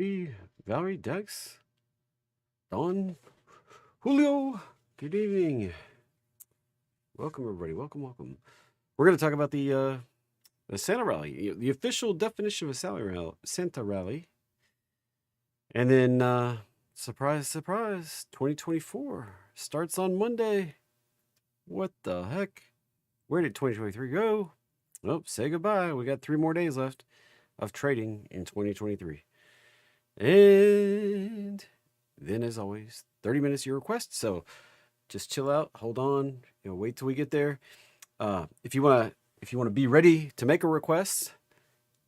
Hey, Valerie, Dex, Don, Julio, good evening. Welcome, everybody. Welcome. We're going to talk about the Santa Rally, the official definition of a Santa Rally. And then, surprise, 2024 starts on Monday. What the heck? Where did 2023 go? Oh, say goodbye. We got 3 more days left of trading in 2023. And then, as always, 30 minutes your request. So just chill out, hold on, wait till we get there. If you wanna be ready to make a request,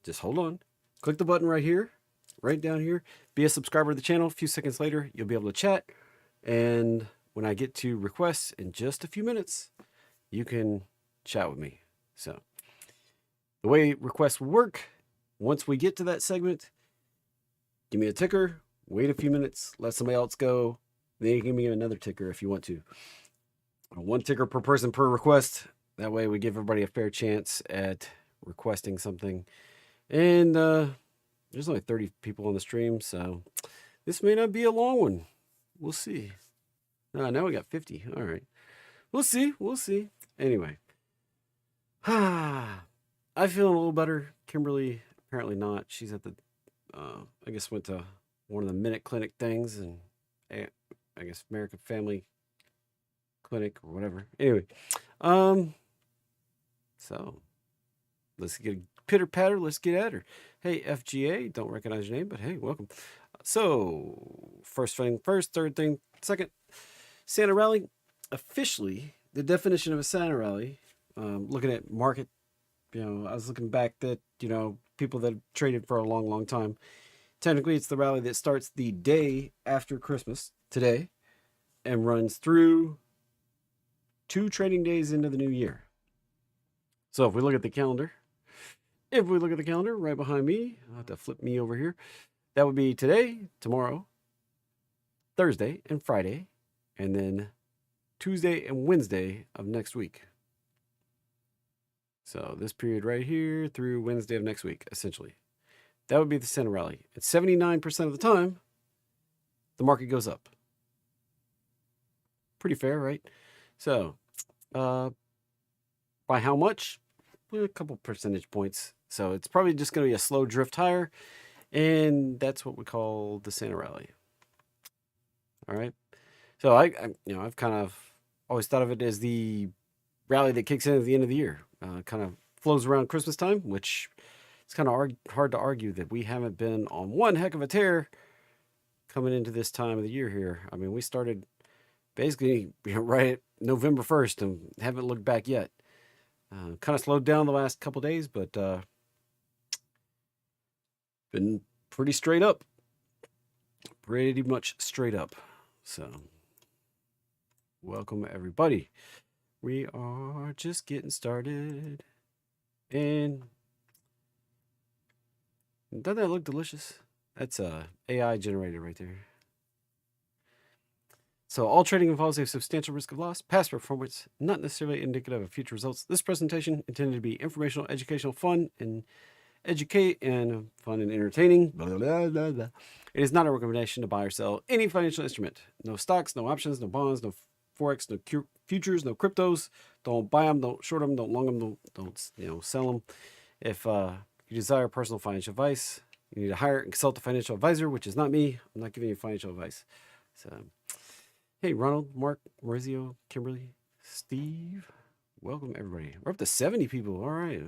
just hold on. Click the button right here, right down here. Be a subscriber to the channel. A few seconds later, you'll be able to chat. And when I get to requests in just a few minutes, you can chat with me. So the way requests will work, once we get to that segment, give me a ticker, wait a few minutes, let somebody else go. Then you can give me another ticker if you want to. 1 ticker per person per request. That way we give everybody a fair chance at requesting something. And there's only 30 people on the stream, so this may not be a long one. We'll see. Now we got 50. All right. We'll see. Anyway. I feel a little better. Kimberly, apparently not. She's at the, I guess went to one of the Minute Clinic things, and I guess American Family Clinic or whatever. Anyway, so let's get a pitter patter. Let's get at her. Hey, FGA, don't recognize your name, but hey, welcome. So first thing first, third thing second. Santa Rally, officially the definition of a Santa Rally. Looking at market, I was looking back that people that have traded for a long time. Technically, it's the rally that starts the day after Christmas, today, and runs through 2 trading days into the new year. So if we look at the calendar, right behind me, I'll have to flip me over here. That would be today, tomorrow, Thursday, and Friday, and then Tuesday and Wednesday of next week. So this period right here through Wednesday of next week, essentially. That would be the Santa Rally. At 79% of the time, the market goes up. Pretty fair, right? So, by how much? Well, a couple percentage points. So it's probably just going to be a slow drift higher, and that's what we call the Santa Rally. All right. So I've kind of always thought of it as the rally that kicks in at the end of the year. Kind of flows around Christmas time, which it's kind of hard to argue that we haven't been on one heck of a tear coming into this time of the year here. I mean, we started basically right at November 1st and haven't looked back yet. Kind of slowed down the last couple days, but been pretty straight up. Pretty much straight up. So, welcome everybody. We are just getting started. And doesn't that look delicious? That's AI generated right there. So all trading involves a substantial risk of loss. Past performance not necessarily indicative of future results. This presentation intended to be informational, educational, fun, and entertaining. Blah, blah, blah, blah. It is not a recommendation to buy or sell any financial instrument. No stocks, no options, no bonds, no forex, no futures, no cryptos. Don't buy them, don't short them, don't long them, don't sell them. If you desire personal financial advice, you need to hire and consult a financial advisor, which is not me. I'm not giving you financial advice. So, hey, Ronald, Mark, Maurizio, Kimberly, Steve, welcome everybody. We're up to 70 people. All right.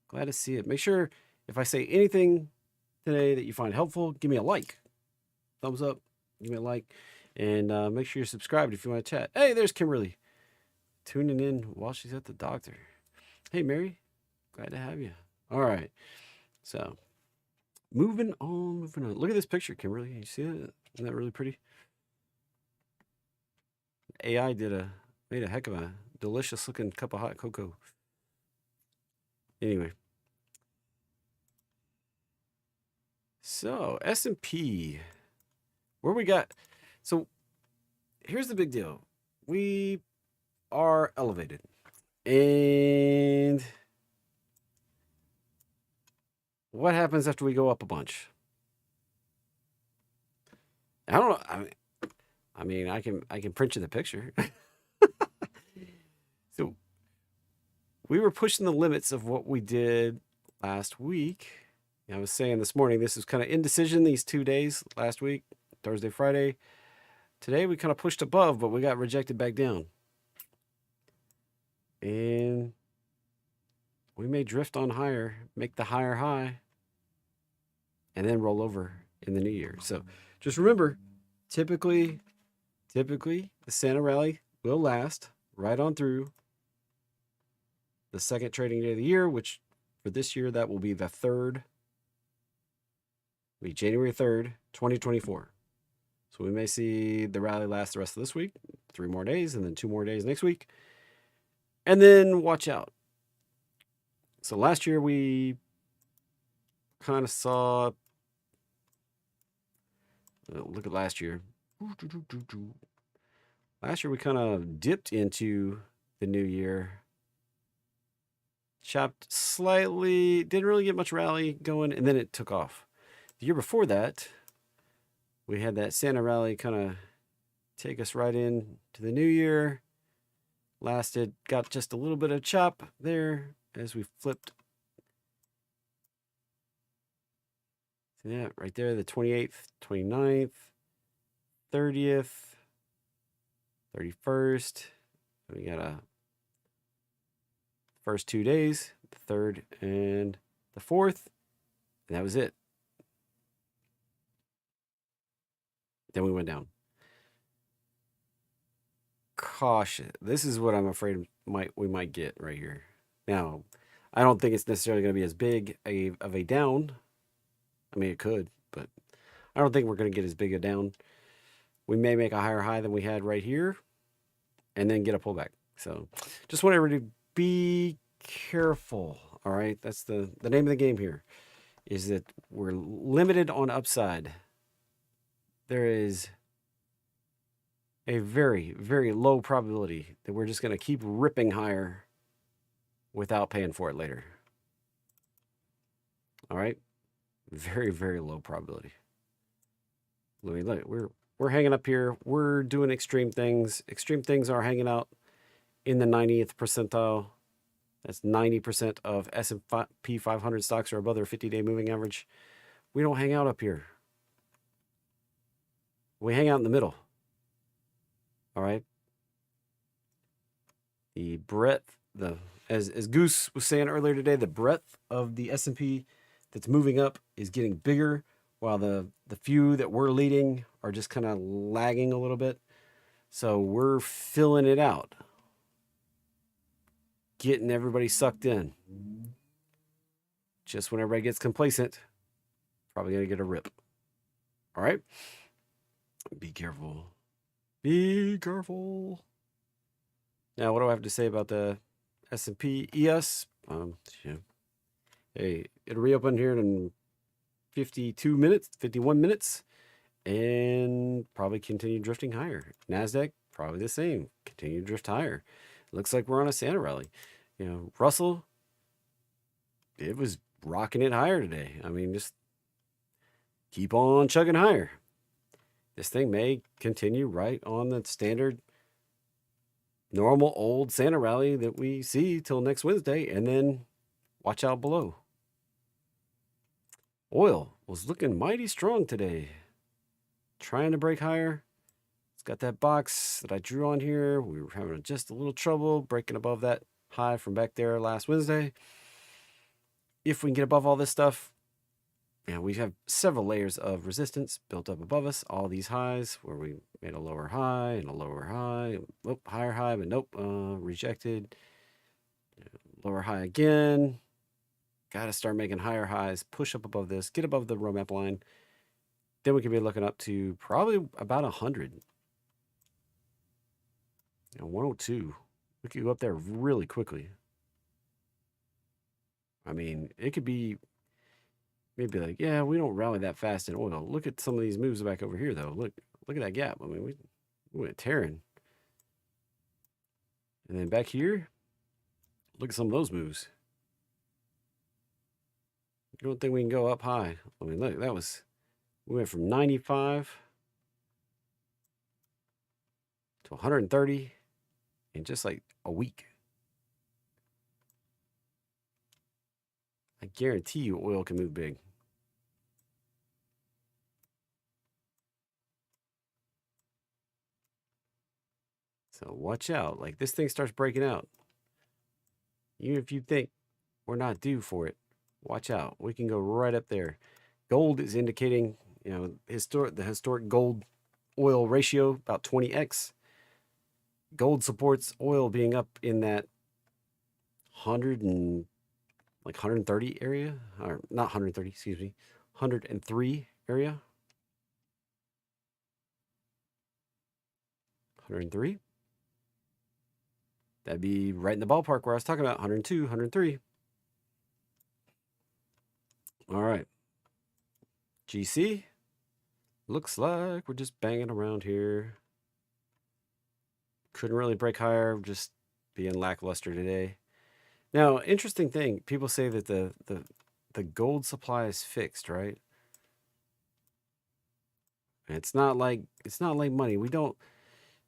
Glad to see it. Make sure if I say anything today that you find helpful, give me a like. Thumbs up, give me a like. And make sure you're subscribed if you want to chat. Hey, there's Kimberly. Tuning in while she's at the doctor. Hey, Mary. Glad to have you. All right. So, moving on. Look at this picture, Kimberly. You see it? Isn't that really pretty? AI made a heck of a delicious looking cup of hot cocoa. Anyway. So, S&P. Where we got... So, here's the big deal. We are elevated. And what happens after we go up a bunch? I don't know. I mean, I can print you the picture. So we were pushing the limits of what we did last week. I was saying this morning, this was kind of indecision these 2 days last week, Thursday, Friday. Today we kind of pushed above, but we got rejected back down. And we may drift on higher, make the higher high, and then roll over in the new year. So just remember, typically the Santa rally will last right on through the second trading day of the year, which for this year, that will be the third, be January 3rd, 2024. So we may see the rally last the rest of this week, 3 more days, and then 2 more days next week. And then watch out. So last year we kind of saw, look at last year. Last year we kind of dipped into the new year, chopped slightly, didn't really get much rally going, and then it took off. The year before that, we had that Santa rally kind of take us right in to the new year. Lasted, got just a little bit of chop there as we flipped. See that right there, the 28th, 29th, 30th, 31st. We got a first 2 days, the 3rd and the 4th, and that was it. Then we went down. Caution. This is what I'm afraid we might get right here. Now, I don't think it's necessarily going to be as big of a down. I mean, it could, but I don't think we're going to get as big a down. We may make a higher high than we had right here and then get a pullback. So just want everybody to be careful. All right. That's the name of the game here, is that we're limited on upside. There is a very, very low probability that we're just going to keep ripping higher without paying for it later. All right. Very, very low probability. Look, we're hanging up here. We're doing extreme things. Extreme things are hanging out in the 90th percentile. That's 90% of S&P 500 stocks are above their 50-day moving average. We don't hang out up here. We hang out in the middle. All right. The breadth, as Goose was saying earlier today, the breadth of the S&P that's moving up is getting bigger, while the few that we're leading are just kind of lagging a little bit. So we're filling it out, getting everybody sucked in. Just when everybody gets complacent, probably going to get a rip. All right? Be careful. Be careful. Now, what do I have to say about the S&P ES? Hey, it'll reopen here in 52 minutes, 51 minutes, and probably continue drifting higher. Nasdaq, probably the same. Continue to drift higher. Looks like we're on a Santa rally. Russell, it was rocking it higher today. I mean, just keep on chugging higher. This thing may continue right on the standard, normal old Santa rally that we see till next Wednesday, and then watch out below. Oil was looking mighty strong today, trying to break higher. It's got that box that I drew on here. We were having just a little trouble breaking above that high from back there last Wednesday. If we can get above all this stuff, we have several layers of resistance built up above us. All these highs where we made a lower high and a lower high, higher high, but nope, rejected. Lower high again. Got to start making higher highs, push up above this, get above the roadmap line. Then we could be looking up to probably about 100. 102. We could go up there really quickly. I mean, it could be maybe like, yeah, we don't rally that fast in oil. Look at some of these moves back over here, though. Look at that gap. I mean, we went tearing. And then back here, look at some of those moves. You don't think we can go up high? I mean, look, we went from 95 to 130 in just like a week. I guarantee you oil can move big. So watch out. Like this thing starts breaking out. Even if you think we're not due for it, watch out. We can go right up there. Gold is indicating, you know, the historic gold oil ratio about 20x. Gold supports oil being up in that 130 area, or not 130, excuse me, 103 area. 103. That'd be right in the ballpark where I was talking about, 102, 103. All right. GC. Looks like we're just banging around here. Couldn't really break higher, just being lackluster today. Now, interesting thing, people say that the gold supply is fixed, right? It's not like money. We don't,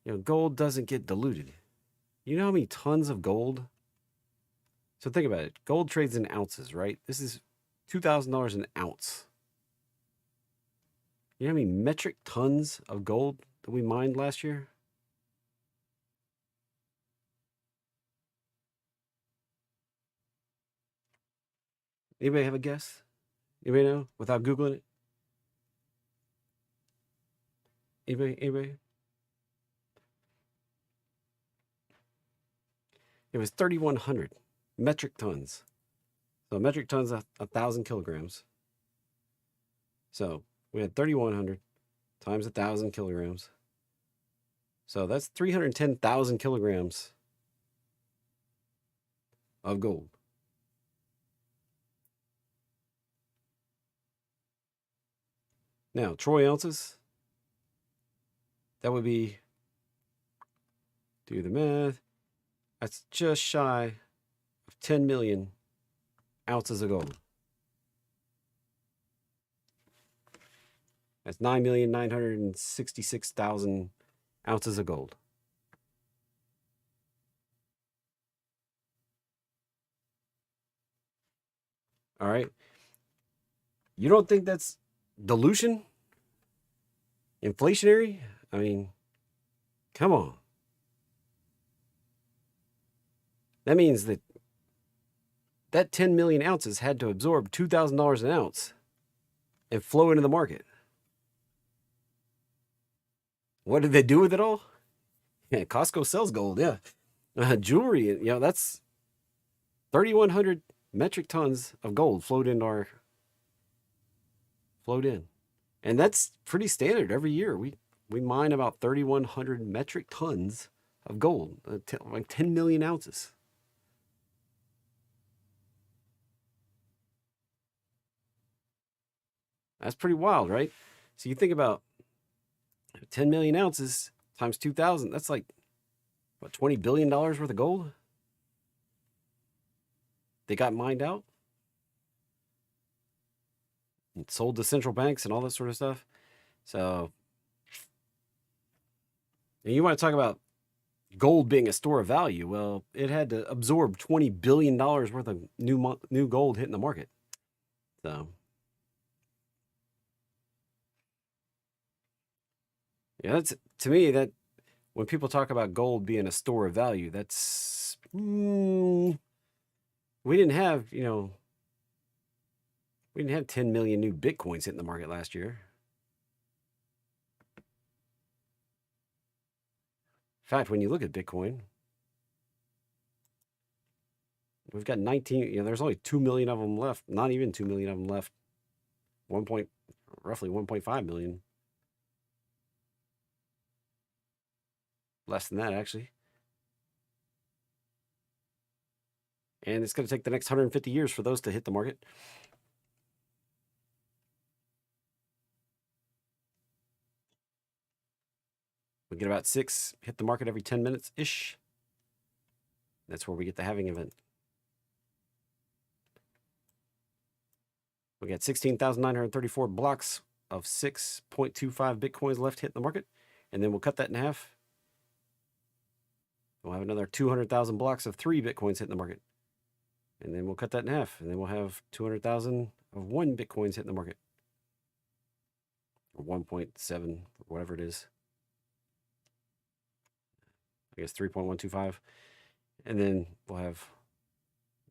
you know, gold doesn't get diluted. You know how many tons of gold? So think about it. Gold trades in ounces, right? This is $2,000 an ounce. You know how many metric tons of gold that we mined last year? Anybody have a guess? Anybody know without Googling it? Anybody? It was 3,100 metric tons. So a metric ton's 1,000 kilograms. So we had 3,100 times 1,000 kilograms. So that's 310,000 kilograms of gold. Now, troy ounces, that would be, do the math, that's just shy of 10 million ounces of gold. That's 9,966,000 ounces of gold. All right. You don't think that's dilution? Inflationary? I mean, come on. That means that 10 million ounces had to absorb $2,000 an ounce and flow into the market. What did they do with it all? Yeah, Costco sells gold. Yeah. Jewelry, you know, that's 3,100 metric tons of gold flowed in. And that's pretty standard every year. We mine about 3,100 metric tons of gold, like 10 million ounces. That's pretty wild, right? So you think about 10 million ounces times 2,000, that's like, what, $20 billion worth of gold? They got mined out and sold to central banks and all that sort of stuff. So, and you want to talk about gold being a store of value. Well, it had to absorb $20 billion worth of new gold hitting the market. So, yeah, that's, to me, that when people talk about gold being a store of value, that's, we didn't have, you know, we didn't have 10 million new Bitcoins hitting the market last year. In fact, when you look at Bitcoin, we've got 19, you know, there's only 2 million of them left, not even 2 million of them left. Roughly 1.5 million. Less than that, actually. And it's going to take the next 150 years for those to hit the market. We get about 6 hit the market every 10 minutes-ish. That's where we get the halving event. We got 16,934 blocks of 6.25 Bitcoins left hitting the market. And then we'll cut that in half. We'll have another 200,000 blocks of 3 Bitcoins hitting the market. And then we'll cut that in half. And then we'll have 200,000 of 1 Bitcoins hitting the market. Or 1.7, or whatever it is. I guess 3.125. And then we'll have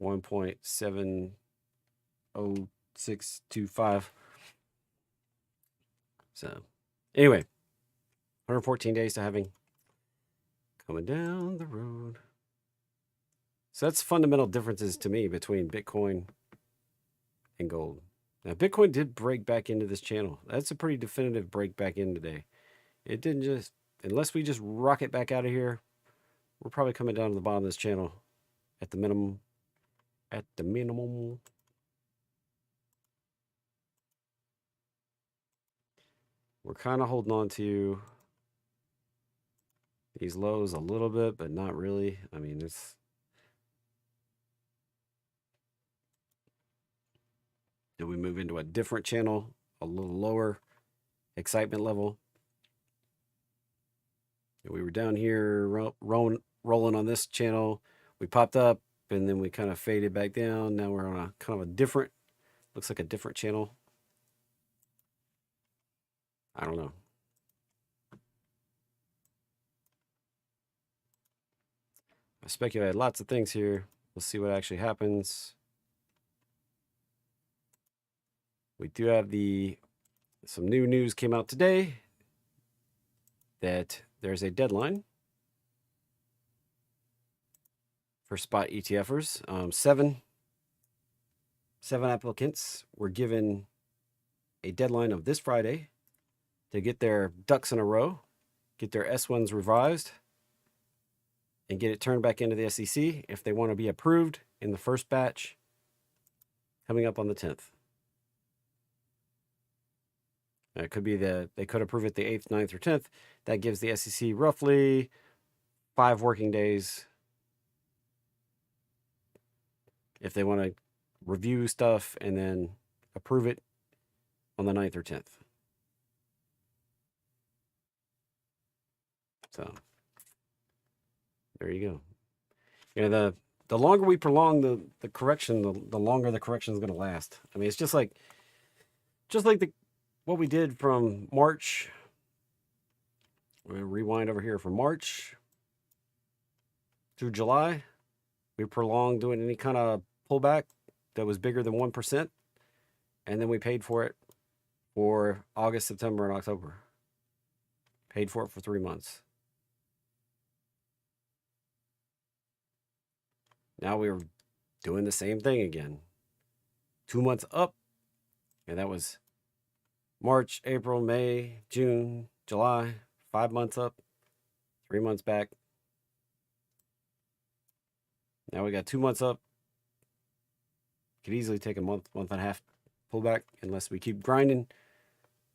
1.70625. So anyway, 114 days to halving. Coming down the road. So that's fundamental differences to me between Bitcoin and gold. Now, Bitcoin did break back into this channel. That's a pretty definitive break back in today. It didn't just, unless we just rocket back out of here, we're probably coming down to the bottom of this channel at the minimum. At the minimum. We're kind of holding on to these lows a little bit, but not really. I mean, it's... Then we move into a different channel, a little lower excitement level. And we were down here rolling on this channel. We popped up and then we kind of faded back down. Now we're on a kind of a different, looks like a different channel. I don't know. I speculated lots of things here. We'll see what actually happens. We do have some new news came out today that there's a deadline for spot ETFers. Seven applicants were given a deadline of this Friday to get their ducks in a row, get their S1s revised, and get it turned back into the SEC if they want to be approved in the first batch coming up on the 10th. It could be that they could approve it the 8th, 9th, or 10th. That gives the SEC roughly 5 working days if they want to review stuff and then approve it on the 9th or 10th. So there you go. Yeah, the longer we prolong the correction, the longer the correction is going to last. I mean, it's just like what we did from March. We're going to rewind over here from March through July. We prolonged doing any kind of pullback that was bigger than 1%. And then we paid for it for August, September, and October. Paid for it for 3 months. Now we're doing the same thing again. 2 months up. And that was March, April, May, June, July. 5 months up. 3 months back. Now we got 2 months up. Could easily take a month and a half pullback unless we keep grinding.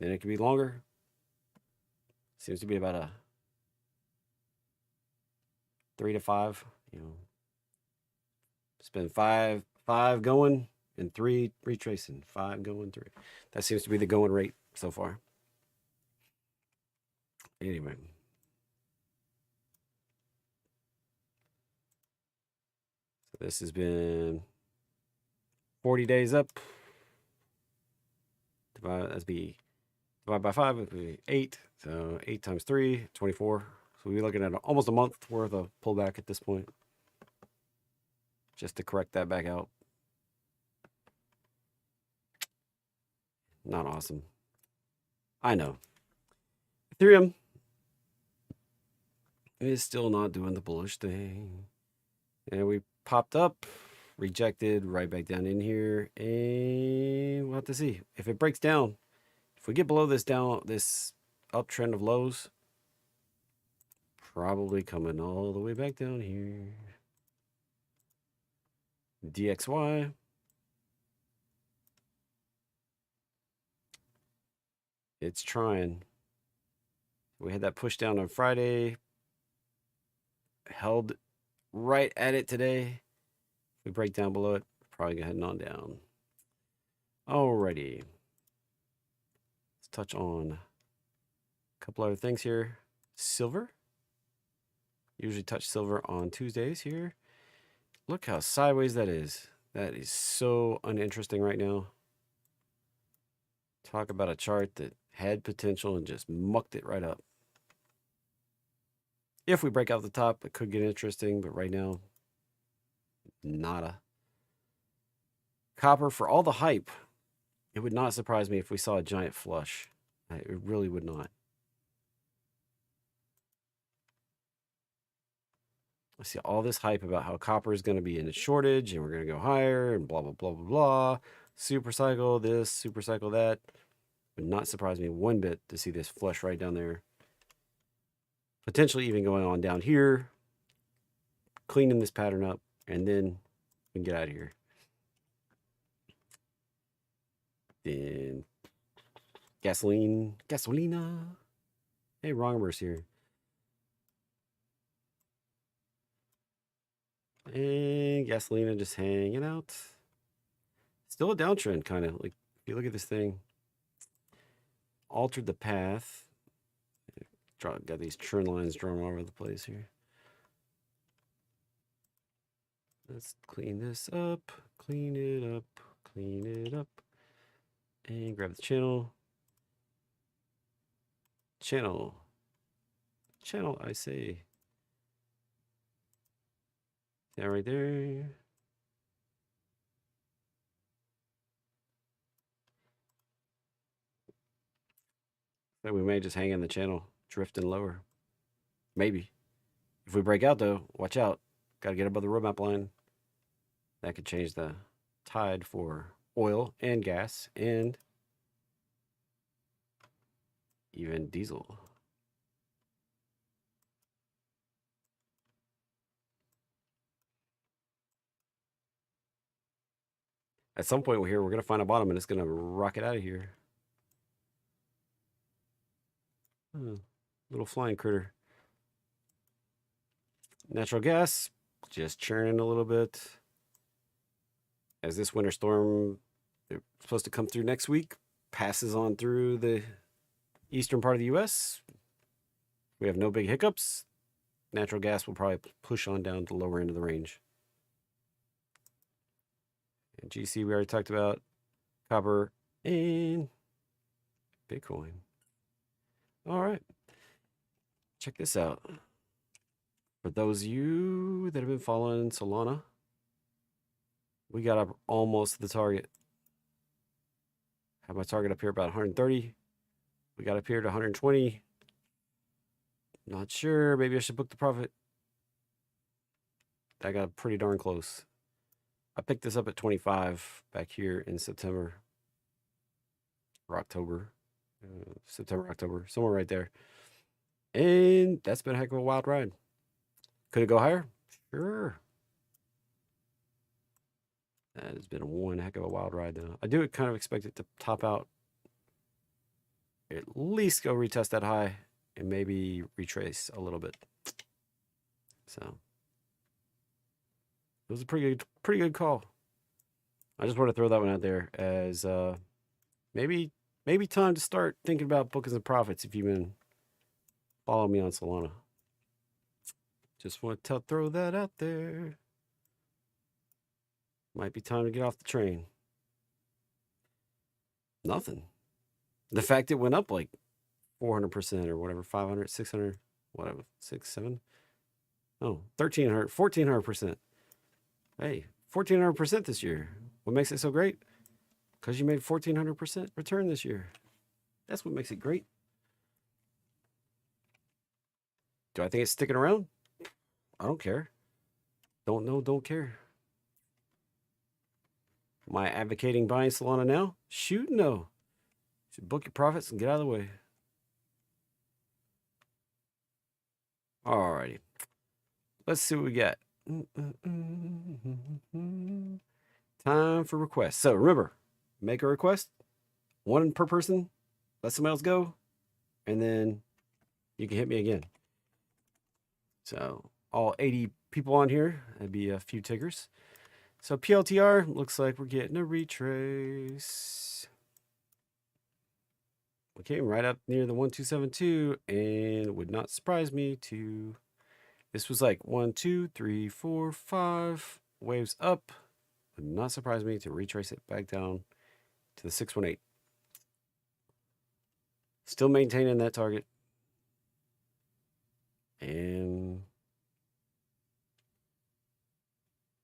Then it could be longer. Seems to be about a 3 to 5, you know. It's been five going and 3 retracing. 5 going, 3. That seems to be the going rate so far. Anyway. So this has been 40 days up. Divide by 5, would be 8. So 8 times 3, 24. So we're looking at almost a month worth of pullback at this point. Just to correct that back out. Not awesome. I know. Ethereum is still not doing the bullish thing. And we popped up, rejected, right back down in here. And we'll have to see. If it breaks down, if we get below this uptrend of lows, probably coming all the way back down here. DXY. It's trying. We had that push down on Friday. Held right at it today. If we break down below it, probably heading on down. Alrighty. Let's touch on a couple other things here. Silver. Usually touch silver on Tuesdays here. Look how sideways that is. That is so uninteresting right now. Talk about a chart that had potential and just mucked it right up. If we break out the top, it could get interesting, but right now, nada. Copper, for all the hype, it would not surprise me if we saw a giant flush. It really would not. I see all this hype about how copper is going to be in a shortage and we're going to go higher and blah, blah, blah, blah, blah. Super cycle this, super cycle that. Would not surprise me one bit to see this flush right down there. Potentially even going on down here, cleaning this pattern up, and then we can get out of here. Then gasolina. Hey, Wrongverse here. And gasolina just hanging out. Still a downtrend, kind of. Like, if you look at this thing, altered the path. Got these trend lines drawn all over the place here. Let's clean this up, clean it up, clean it up. And grab the channel. Channel, I say. That right there. So we may just hang in the channel, drifting lower. Maybe. If we break out, though, watch out. Got to get above the roadmap line. That could change the tide for oil and gas and even diesel. At some point here, we're going to find a bottom and it's going to rocket out of here. Little flying critter. Natural gas, just churning a little bit. As this winter storm, it's supposed to come through next week, passes on through the eastern part of the U.S. We have no big hiccups. Natural gas will probably push on down to the lower end of the range. And GC we already talked about. Copper and Bitcoin. All right. Check this out. For those of you that have been following Solana, we got up almost to the target. Have my target up here about 130. We got up here to 120. Not sure. Maybe I should book the profit. I got pretty darn close. I picked this up at 25 back here in September or October. September, October, somewhere right there. And that's been a heck of a wild ride. Could it go higher? Sure. That has been one heck of a wild ride, though. I do kind of expect it to top out, at least go retest that high, and maybe retrace a little bit. So it was a pretty good call. I just want to throw that one out there as maybe time to start thinking about booking some profits if you've been following me on Solana. Just want to throw that out there. Might be time to get off the train. Nothing. The fact it went up like 400% or whatever, 500, 600, whatever, 6, 7. Oh, 1,300, 1,400%. Hey, 1,400% this year. What makes it so great? Because you made 1,400% return this year. That's what makes it great. Do I think it's sticking around? I don't care. Don't know, don't care. Am I advocating buying Solana now? Shoot, no. You should book your profits and get out of the way. Alrighty. Let's see what we got. Time for requests. So remember, make a request. One per person. Let somebody else go. And then you can hit me again. So all 80 people on here, that'd be a few tickers. So PLTR, looks like we're getting a retrace. We came right up near the 1272, and it would not surprise me to This was like 1, 2, 3, 4, 5 waves up. Would not surprise me to retrace it back down to the 618. Still maintaining that target. And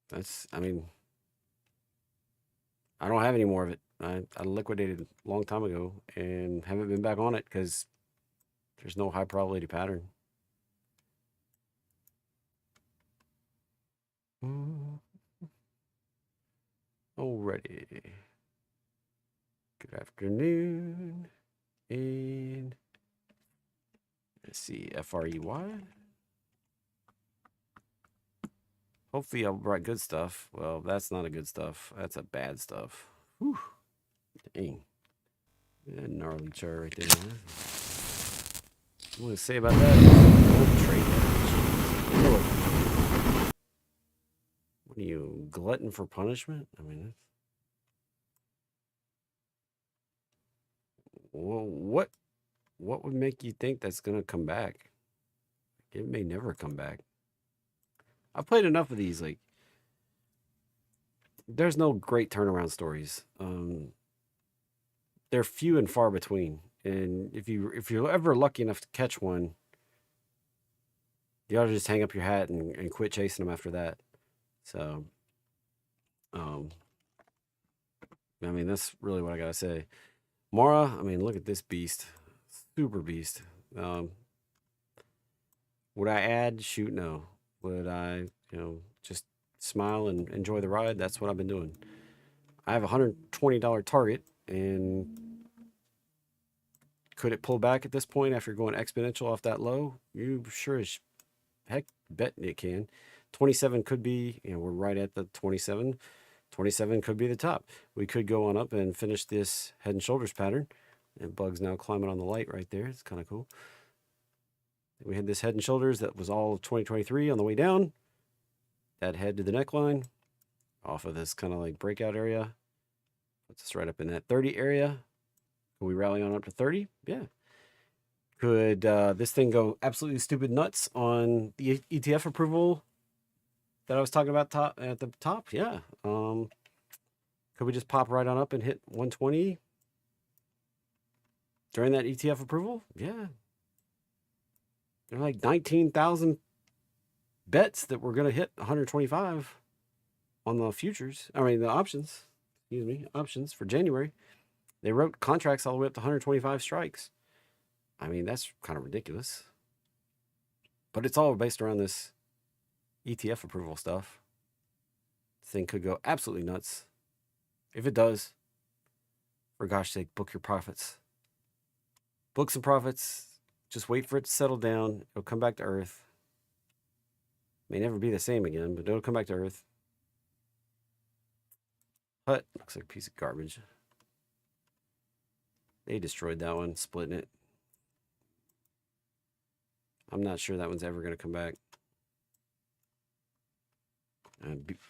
that's, I mean, I don't have any more of it. I liquidated a long time ago and haven't been back on it because there's no high probability pattern. Alrighty. Good afternoon. And let's see, FREY. Hopefully I'll write good stuff. Well, that's not a good stuff. That's a bad stuff. Whew. Dang. That gnarly chart right there. What want to say about that? Oh, trade. What are you, glutton for punishment? I mean, that's... Well, what would make you think that's going to come back? It may never come back. I've played enough of these. Like, there's no great turnaround stories. They're few and far between. And if you're ever lucky enough to catch one, you ought to just hang up your hat and quit chasing them after that. So, I mean, that's really what I gotta say. Mara, I mean, look at this beast, super beast. Would I add? Shoot, no. Would I, just smile and enjoy the ride? That's what I've been doing. I have a $120 target, and could it pull back at this point after going exponential off that low? You sure as heck bet it can. 27 could be, we're right at the 27. 27 could be the top. We could go on up and finish this head and shoulders pattern. And Bug's now climbing on the light right there. It's kind of cool. We had this head and shoulders that was all of 2023 on the way down. That head to the neckline off of this kind of like breakout area. Puts us right up in that 30 area. Can we rally on up to 30? Yeah. Could this thing go absolutely stupid nuts on the ETF approval that I was talking about at the top? Yeah. Could we just pop right on up and hit 120 during that ETF approval? Yeah. There are like 19,000 bets that we're going to hit 125 on the futures. I mean, the options. Excuse me. Options for January. They wrote contracts all the way up to 125 strikes. I mean, that's kind of ridiculous. But it's all based around this ETF approval stuff. This thing could go absolutely nuts. If it does, for gosh sake, book your profits. Book some profits. Just wait for it to settle down. It'll come back to earth. May never be the same again, but it'll come back to earth. Hut looks like a piece of garbage. They destroyed that one, splitting it. I'm not sure that one's ever going to come back.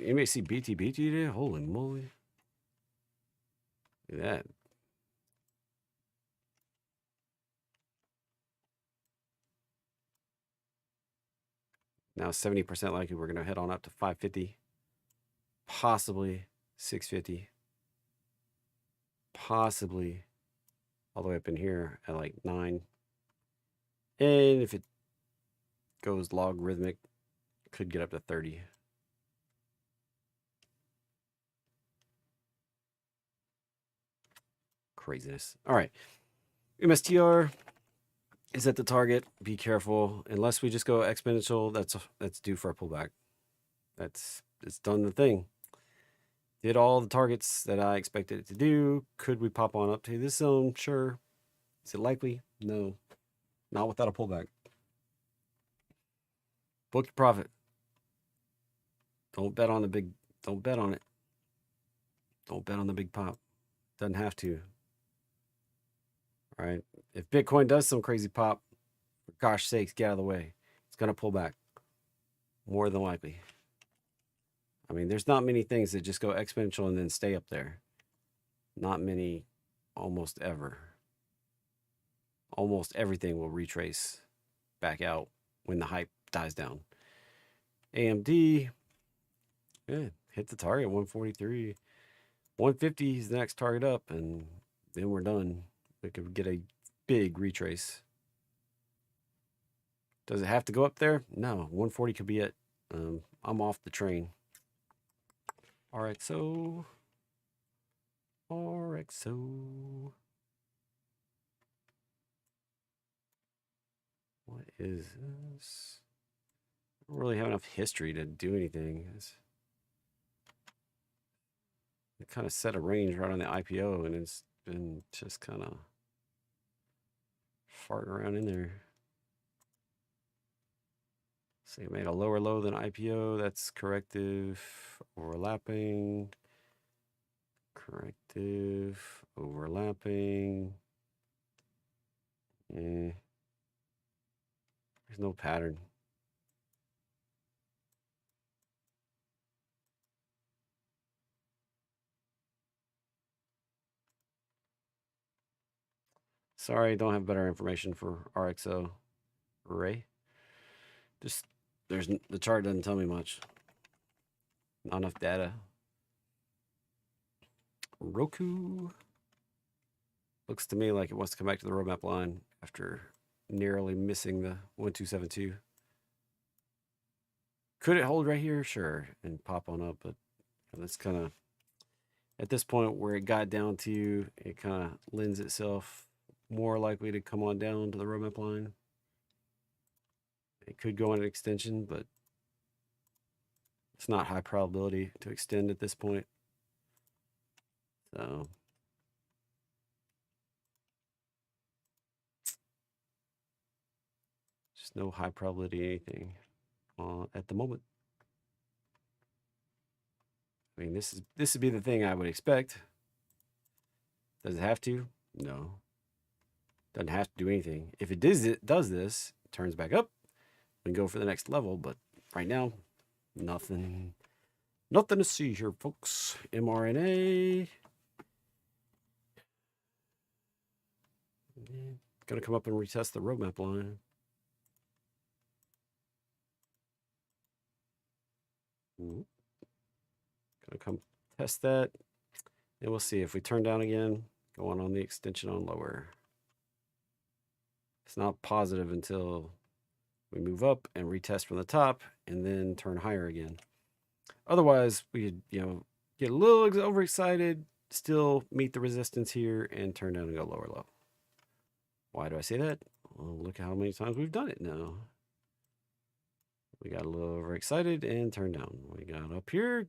Anybody see BTBT today? Holy moly. Look at that. Now 70% likely we're going to head on up to 550. Possibly 650. Possibly all the way up in here at like 9. And if it goes logarithmic, could get up to 30. Craziness. All right. MSTR is at the target. Be careful. Unless we just go exponential, that's due for a pullback. It's done the thing. Did all the targets that I expected it to do. Could we pop on up to this zone? Sure. Is it likely? No. Not without a pullback. Book your profit. Don't bet on it. Don't bet on the big pop. Doesn't have to. All right. If Bitcoin does some crazy pop, for gosh sakes, get out of the way. It's going to pull back. More than likely. I mean, there's not many things that just go exponential and then stay up there. Not many, almost ever. Almost everything will retrace back out when the hype dies down. AMD, yeah, hit the target 143. 150 is the next target up, and then we're done. We could get a big retrace. Does it have to go up there? No, 140 could be it. I'm off the train. RXO. RXO. What is this? I don't really have enough history to do anything. It kind of set a range right on the IPO, and it's been just kind of farting around in there. So you made a lower low than IPO. That's corrective, overlapping, corrective, overlapping. There's no pattern. Sorry, don't have better information for RXO. Ray. Just the chart doesn't tell me much. Not enough data. Roku. Looks to me like it wants to come back to the roadmap line after narrowly missing the 1272. Could it hold right here? Sure, and pop on up, but that's kind of, at this point where it got down to, it kind of lends itself more likely to come on down to the roadmap line. It could go on an extension, but it's not high probability to extend at this point. So just no high probability anything at the moment. I mean, this would be the thing I would expect. Does it have to? No. Doesn't have to do anything. If it does this, turns back up, we can go for the next level. But right now, nothing to see here, folks. mRNA. Gonna come up and retest the roadmap line. Gonna come test that. And we'll see if we turn down again, go on the extension on lower. It's not positive until we move up and retest from the top and then turn higher again. Otherwise, we could, get a little overexcited, still meet the resistance here and turn down and go lower low. Why do I say that? Well, look at how many times we've done it now. We got a little overexcited and turned down. We got up here,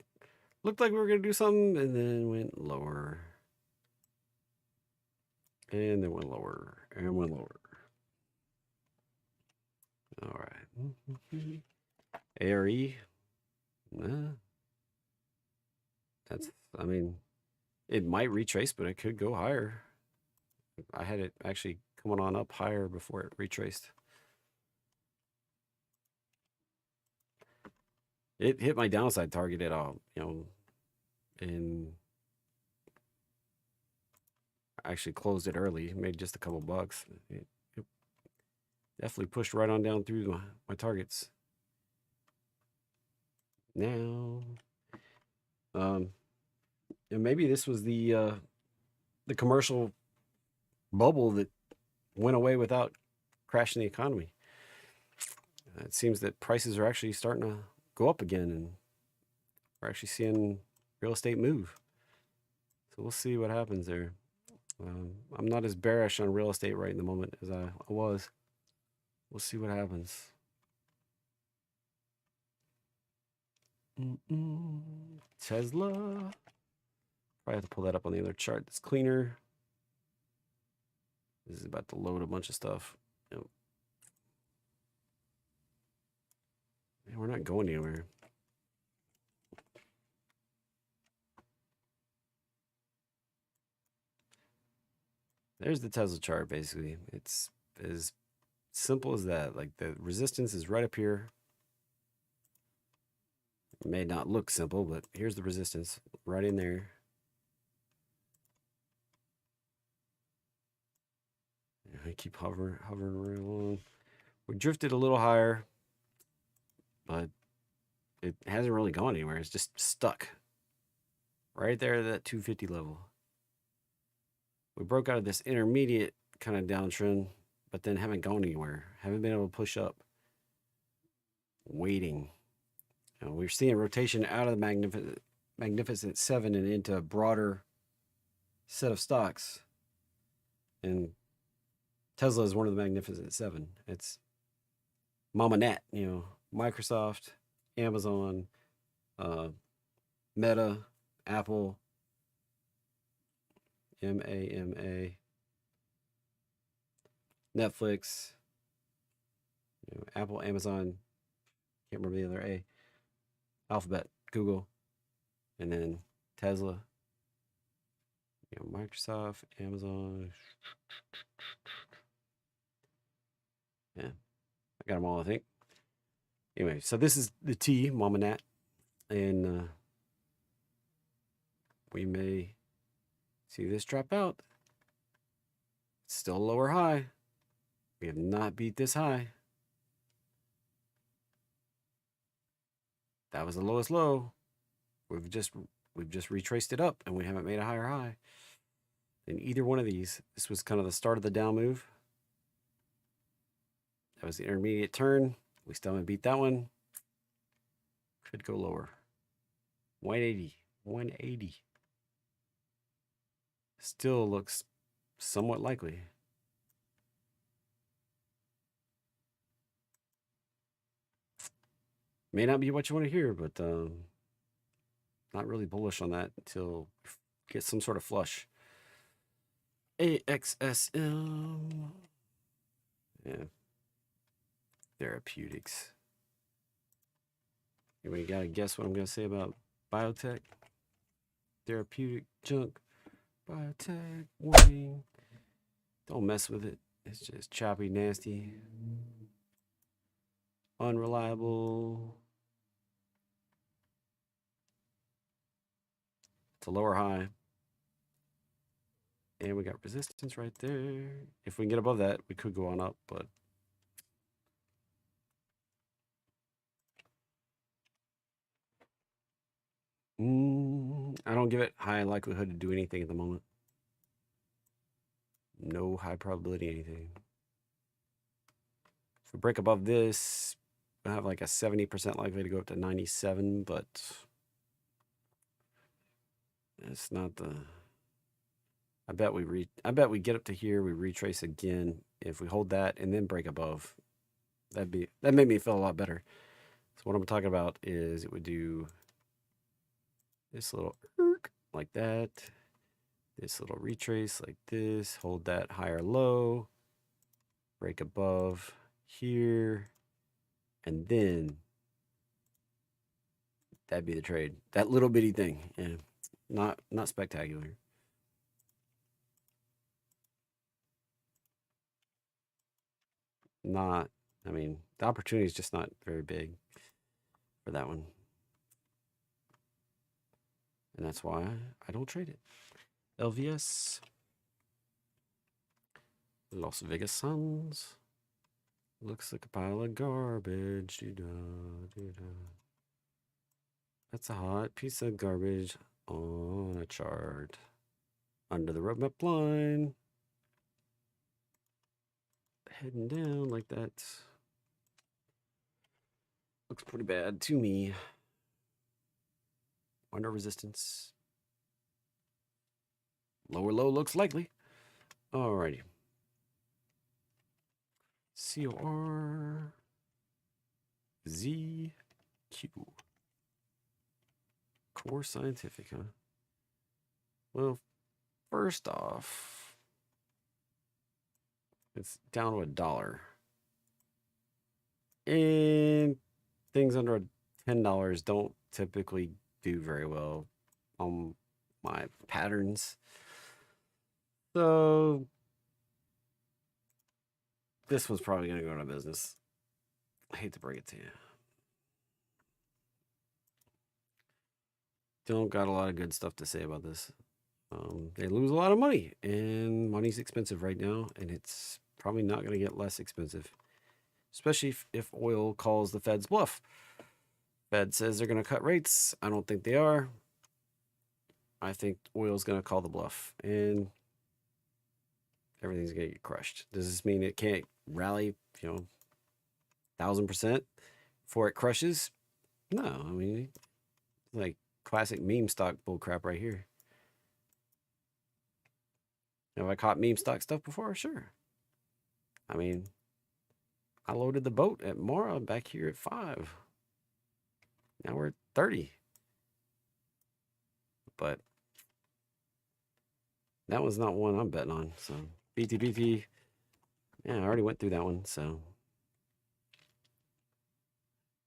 looked like we were going to do something, and then went lower. And then went lower, and went lower. All right. ARE. Nah. I mean, it might retrace, but it could go higher. I had it actually coming on up higher before it retraced. It hit my downside target at all, and actually closed it early, made just a couple bucks. It definitely pushed right on down through my targets. Now, and maybe this was the commercial bubble that went away without crashing the economy. It seems that prices are actually starting to go up again, and we're actually seeing real estate move. So we'll see what happens there. I'm not as bearish on real estate right in the moment as I was. We'll see what happens. Tesla. Probably have to pull that up on the other chart that's cleaner. This is about to load a bunch of stuff. Yep. Man, we're not going anywhere. There's the Tesla chart, basically. It's as simple as that. Like, the resistance is right up here. It may not look simple, but here's the resistance right in there. I keep hovering right along. We drifted a little higher, but it hasn't really gone anywhere. It's just stuck right there at that 250 level. We broke out of this intermediate kind of downtrend, but then haven't gone anywhere. Haven't been able to push up. Waiting. We're seeing rotation out of the Magnificent Seven and into a broader set of stocks. And Tesla is one of the Magnificent Seven. It's Mama Nat, Microsoft, Amazon, Meta, Apple, MAMA, Netflix, Apple, Amazon, can't remember the other A, Alphabet, Google, and then Tesla, Microsoft, Amazon. Yeah, I got them all, I think. Anyway, so this is the T, Mama Nat, and we may see this drop out. It's still a lower high. We have not beat this high. That was the lowest low. We've just retraced it up, and we haven't made a higher high in either one of these. This was kind of the start of the down move. That was the intermediate turn. We still haven't beat that one. Could go lower. 180. 180. Still looks somewhat likely. May not be what you want to hear, but not really bullish on that until we get some sort of flush. AXSM. Yeah. Therapeutics. Anybody got to guess what I'm going to say about biotech? Therapeutic junk. Biotech. Warning. Don't mess with it. It's just choppy, nasty. Unreliable. It's a lower high. And we got resistance right there. If we can get above that, we could go on up, but I don't give it high likelihood to do anything at the moment. No high probability anything. If we break above this, we'll have like a 70% likely to go up to 97, but it's not the... I bet we get up to here, we retrace again. If we hold that and then break above, that made me feel a lot better. So what I'm talking about is it would do this little like that, this little retrace like this, hold that higher low, break above here, and then that'd be the trade. That little bitty thing. Yeah, not spectacular. I mean, the opportunity is just not very big for that one. And that's why I don't trade it. LVS. Las Vegas Suns. Looks like a pile of garbage. That's a hot piece of garbage on a chart. Under the roadmap line. Heading down like that. Looks pretty bad to me. Under resistance. Lower low looks likely. Alrighty. COR ZQ. Core Scientific, huh? Well, first off, it's down to $1. And things under $10 don't typically do very well on my patterns. So this one's probably going to go out of business. I hate to break it to you. Don't got a lot of good stuff to say about this. They lose a lot of money, and money's expensive right now, and it's probably not going to get less expensive, especially if oil calls the Fed's bluff. Fed says they're going to cut rates. I don't think they are. I think oil's going to call the bluff, and everything's going to get crushed. Does this mean it can't rally, 1,000% before it crushes? No, I mean, like classic meme stock bullcrap right here. Have I caught meme stock stuff before? Sure. I mean, I loaded the boat at Mara back here at 5. Now we're at 30. But that was not one I'm betting on. So BTBT, yeah, I already went through that one. So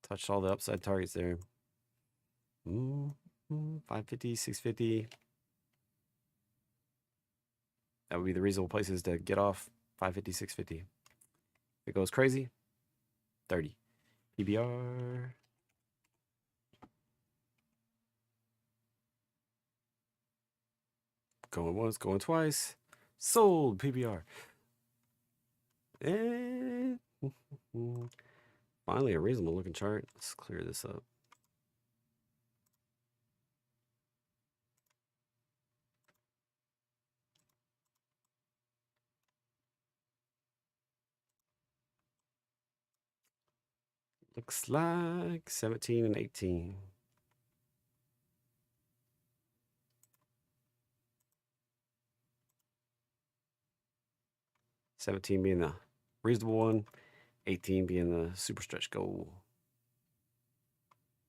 touched all the upside targets there. 550, 650. That would be the reasonable places to get off. 550, 650. If it goes crazy, 30. PBR. Going once, going twice. Sold PBR. And finally a reasonable looking chart. Let's clear this up. Looks like 17 and 18. $17 being the reasonable one, 18 being the super stretch goal.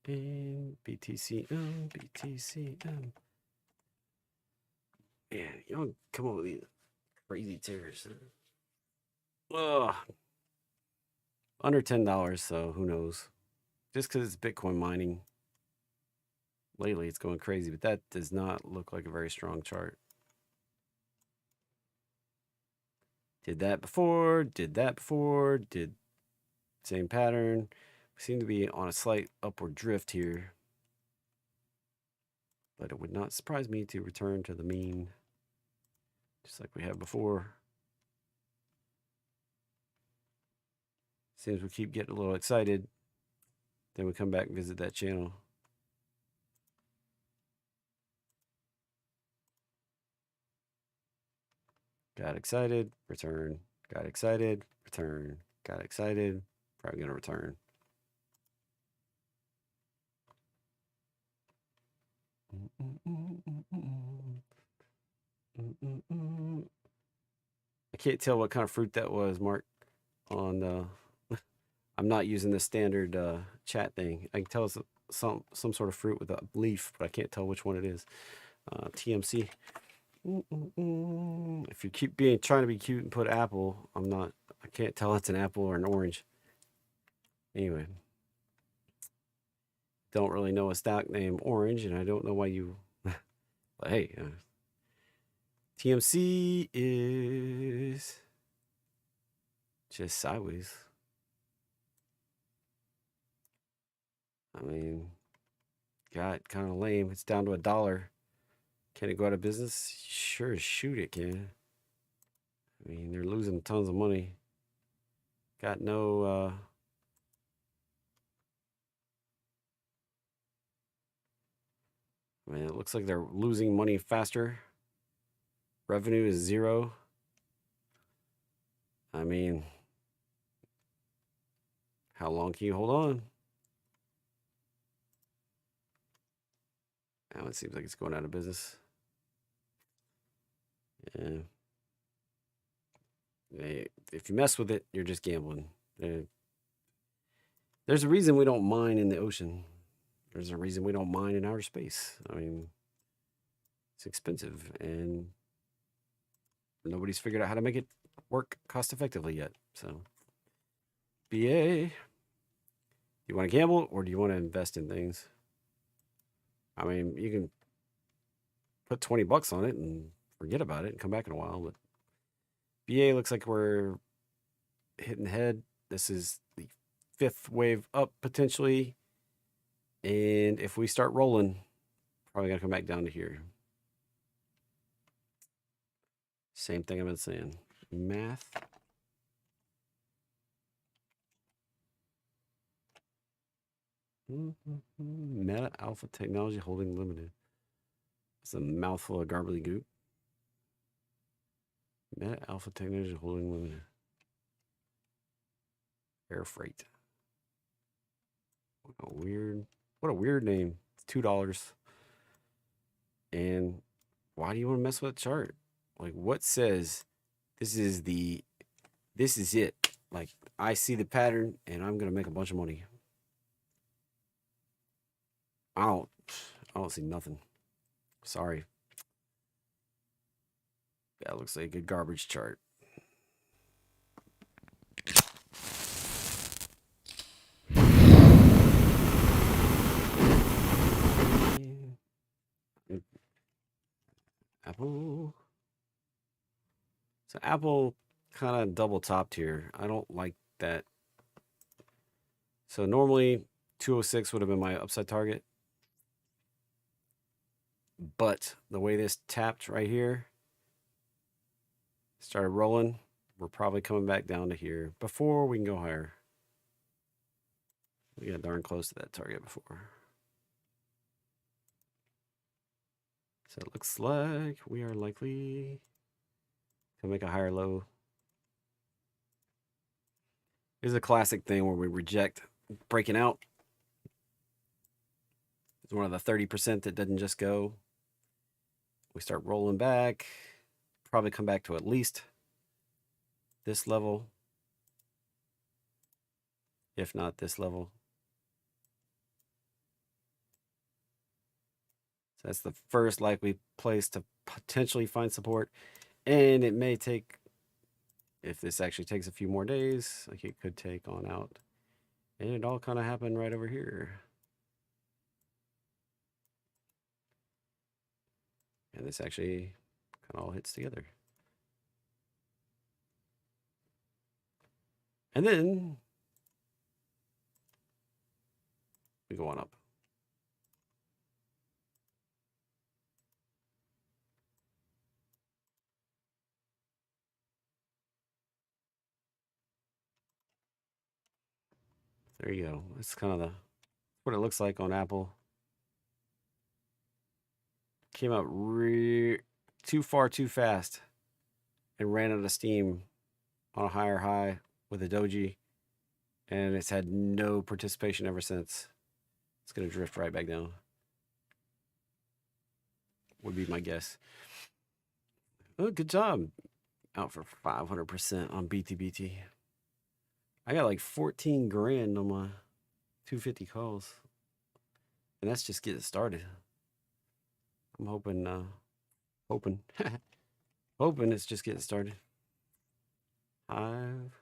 And BTCM, BTCM. Man, you don't come up with these crazy tears. Ugh. Under $10, so who knows? Just because it's Bitcoin mining. Lately, it's going crazy, but that does not look like a very strong chart. Did that before, did that before, did same pattern. We seem to be on a slight upward drift here. But it would not surprise me to return to the mean, just like we have before. Seems we keep getting a little excited. Then we come back and visit that channel. Got excited, return. Got excited, return. Got excited, probably going to return. I can't tell what kind of fruit that was, Mark. On I'm not using the standard chat thing. I can tell it's some sort of fruit with a leaf, but I can't tell which one it is. TMC. If you keep trying to be cute and put apple, I can't tell it's an apple or an orange. Anyway, don't really know a stock name orange, and I don't know why you. But hey, TMC is just sideways. I mean, God, kind of lame. It's down to $1. Can it go out of business? Sure as shoot it can. I mean, they're losing tons of money. Got no I mean, it looks like they're losing money faster. Revenue is 0. I mean, how long can you hold on? Now it seems like it's going out of business. Yeah. If you mess with it, you're just gambling. There's a reason we don't mine in the ocean. There's a reason we don't mine in outer space. I mean, it's expensive, and nobody's figured out how to make it work cost effectively yet. So, BA, you want to gamble or do you want to invest in things? I mean, you can put $20 on it and forget about it and come back in a while, but BA looks like we're hitting the head. This is the 5th wave up potentially. And if we start rolling, probably got to come back down to here. Same thing I've been saying. Math. Meta Alpha Technology Holding Limited. It's a mouthful of garbly goop. Meta Alpha Technology Holding Limited. Air freight. What a weird name. It's $2. And why do you want to mess with a chart? Like, what says this is it? Like, I see the pattern and I'm gonna make a bunch of money. I don't see nothing. Sorry. That looks like a good garbage chart. Apple. So Apple kind of double topped here. I don't like that. So normally 206 would have been my upside target. But the way this tapped right here, started rolling, we're probably coming back down to here before we can go higher. We got darn close to that target before. So it looks like we are likely to make a higher low. This is a classic thing where we reject breaking out. It's one of the 30% that doesn't just go. We start rolling back, probably come back to at least this level, if not this level. So that's the first likely place to potentially find support. And it may take, if this actually takes a few more days, like it could take on out. And it all kind of happened right over here. And this actually kind of all hits together. And then we go on up. There you go. That's kind of what it looks like on Apple. Came out too far too fast and ran out of steam on a higher high with a doji, and it's had no participation ever since. It's going to drift right back down, would be my guess. Oh, good job. Out for 500% on BTBT. I got like 14 grand on my 250 calls, and that's just getting started. I'm hoping hoping it's just getting started. Hive.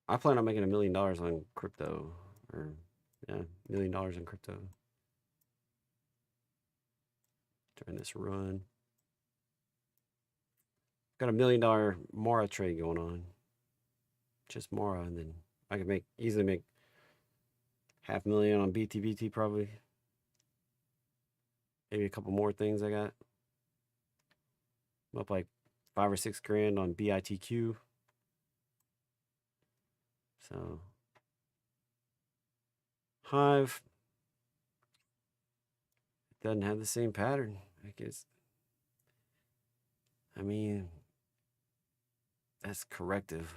I plan on making $1 million on crypto, or yeah, $1 million in crypto during this run. Got $1 million Mara trade going on, just Mara, and then I could easily make $500,000 on BTBT probably. Maybe a couple more things I got. I'm up like 5 or 6 grand on BITQ. So Hive doesn't have the same pattern, I guess. I mean, that's corrective.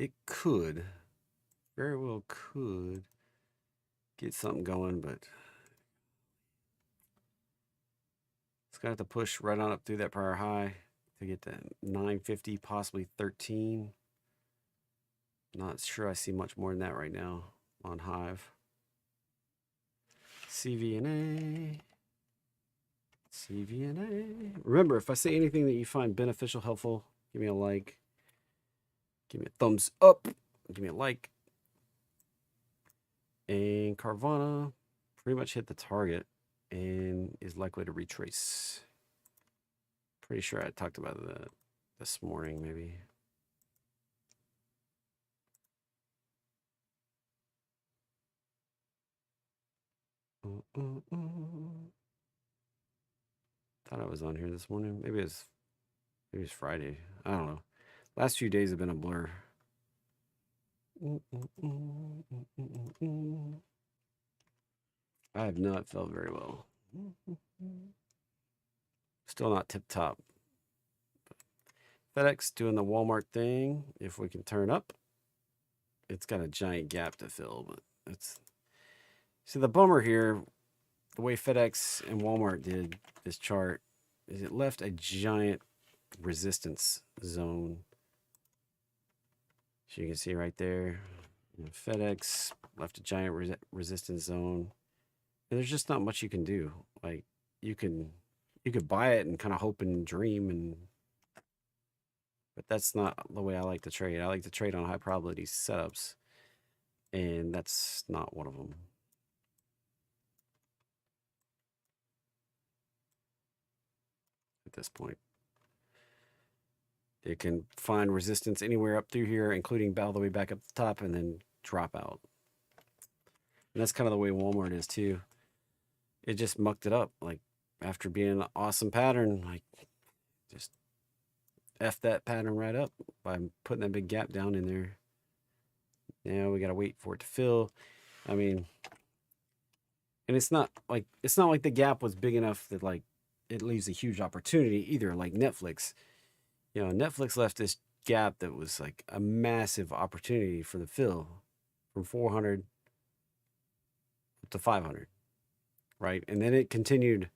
It could, very well could get something going, but it's gonna have to push right on up through that prior high to get to 950, possibly 13. Not sure I see much more than that right now on Hive. CVNA. Remember, if I say anything that you find beneficial, helpful, give me a like. Give me a thumbs up. Give me a like. And Carvana pretty much hit the target and is likely to retrace. Pretty sure I talked about that this morning, maybe. Thought I was on here this morning. Maybe it's Friday. I don't know. Last few days have been a blur. I have not felt very well. Still not tip top. FedEx doing the Walmart thing. If we can turn up, it's got a giant gap to fill, but it's. See, the bummer here, the way FedEx and Walmart did this chart, is it left a giant resistance zone. So you can see right there, FedEx left a giant resistance zone. And there's just not much you can do. Like you could buy it and kind of hope and dream, but that's not the way I like to trade. I like to trade on high probability setups, and that's not one of them. At this point, it can find resistance anywhere up through here, including all the way back up the top, and then drop out. And that's kind of the way Walmart is too. It just mucked it up. Like after being an awesome pattern, like just F that pattern right up by putting that big gap down in there. Now we got to wait for it to fill. I mean, and it's not like the gap was big enough that like it leaves a huge opportunity either, like Netflix. You know, Netflix left this gap that was like a massive opportunity for the fill from 400 to 500, right? And then it continued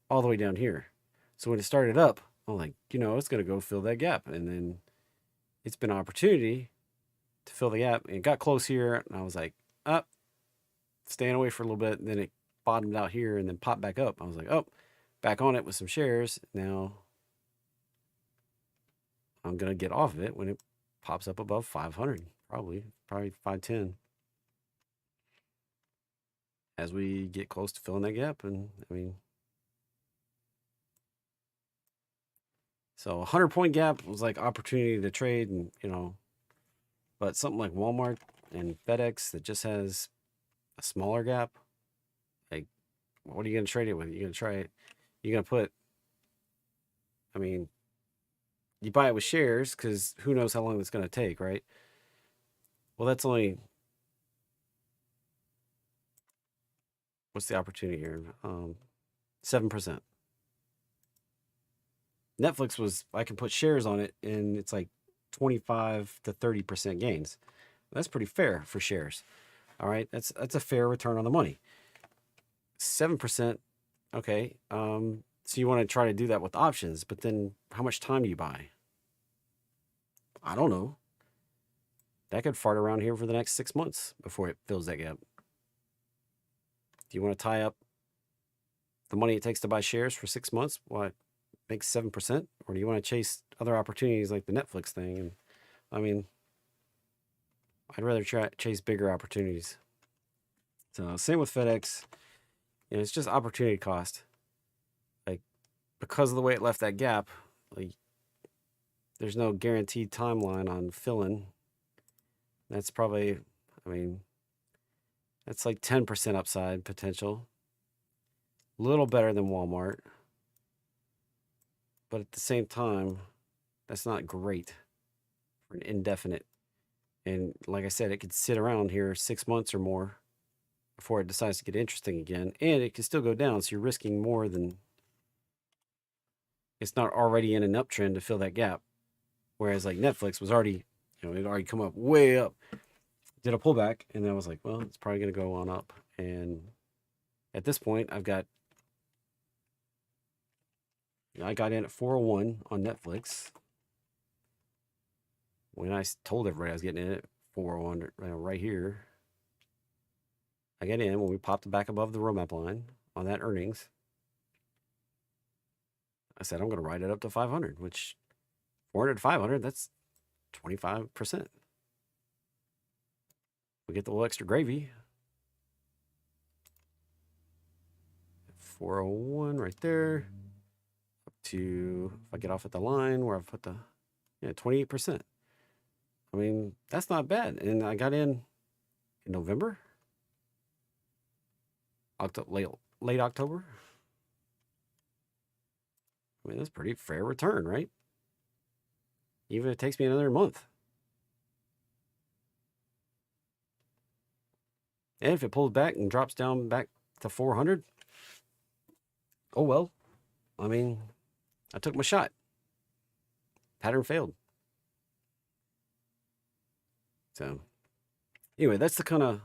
all the way down here. So when it started up, I'm like, you know, it's going to go fill that gap. And then it's been an opportunity to fill the gap. And it got close here. And I was like, up, staying away for a little bit. And then it bottomed out here and then popped back up. I was like, oh, back on it with some shares. Now I'm going to get off of it when it pops up above 500, probably 510. As we get close to filling that gap. And I mean, so 100-point gap was like opportunity to trade, and you know, but something like Walmart and FedEx that just has a smaller gap, like what are you going to trade it with? You're going to try it. You're going to put, I mean, you buy it with shares because who knows how long it's going to take, right? Well, that's only, what's the opportunity here? 7%. Netflix was, I can put shares on it and it's like 25 to 30% gains. That's pretty fair for shares. All right. That's a fair return on the money. 7%. Okay. So you want to try to do that with options, but then how much time do you buy? I don't know. That could fart around here for the next 6 months before it fills that gap. Do you want to tie up the money it takes to buy shares for 6 months? What? Makes 7%, or do you want to chase other opportunities like the Netflix thing? And I mean, I'd rather chase bigger opportunities. So same with FedEx. You know, it's just opportunity cost. Like because of the way it left that gap, like there's no guaranteed timeline on filling. That's probably, I mean, that's like 10% upside potential. A little better than Walmart. But at the same time, that's not great for an indefinite. And like I said, it could sit around here 6 months or more before it decides to get interesting again. And it can still go down. So you're risking more than it's not already in an uptrend to fill that gap. Whereas like Netflix was already, you know, it already come up way up, did a pullback. And then I was like, well, it's probably going to go on up. And at this point, I got in at 401 on Netflix. When I told everybody I was getting in at 401 right here, I got in when we popped back above the roadmap line on that earnings. I said, I'm going to ride it up to 500, which 400 to 500, that's 25%. We get the little extra gravy. 401 right there. Up to, if I get off at the line where I've put the, 28%. I mean, that's not bad. And I got in November. late October. I mean, that's pretty fair return, right? Even if it takes me another month. And if it pulls back and drops down back to 400, oh well. I mean, I took my shot. Pattern failed. So anyway, that's the kind of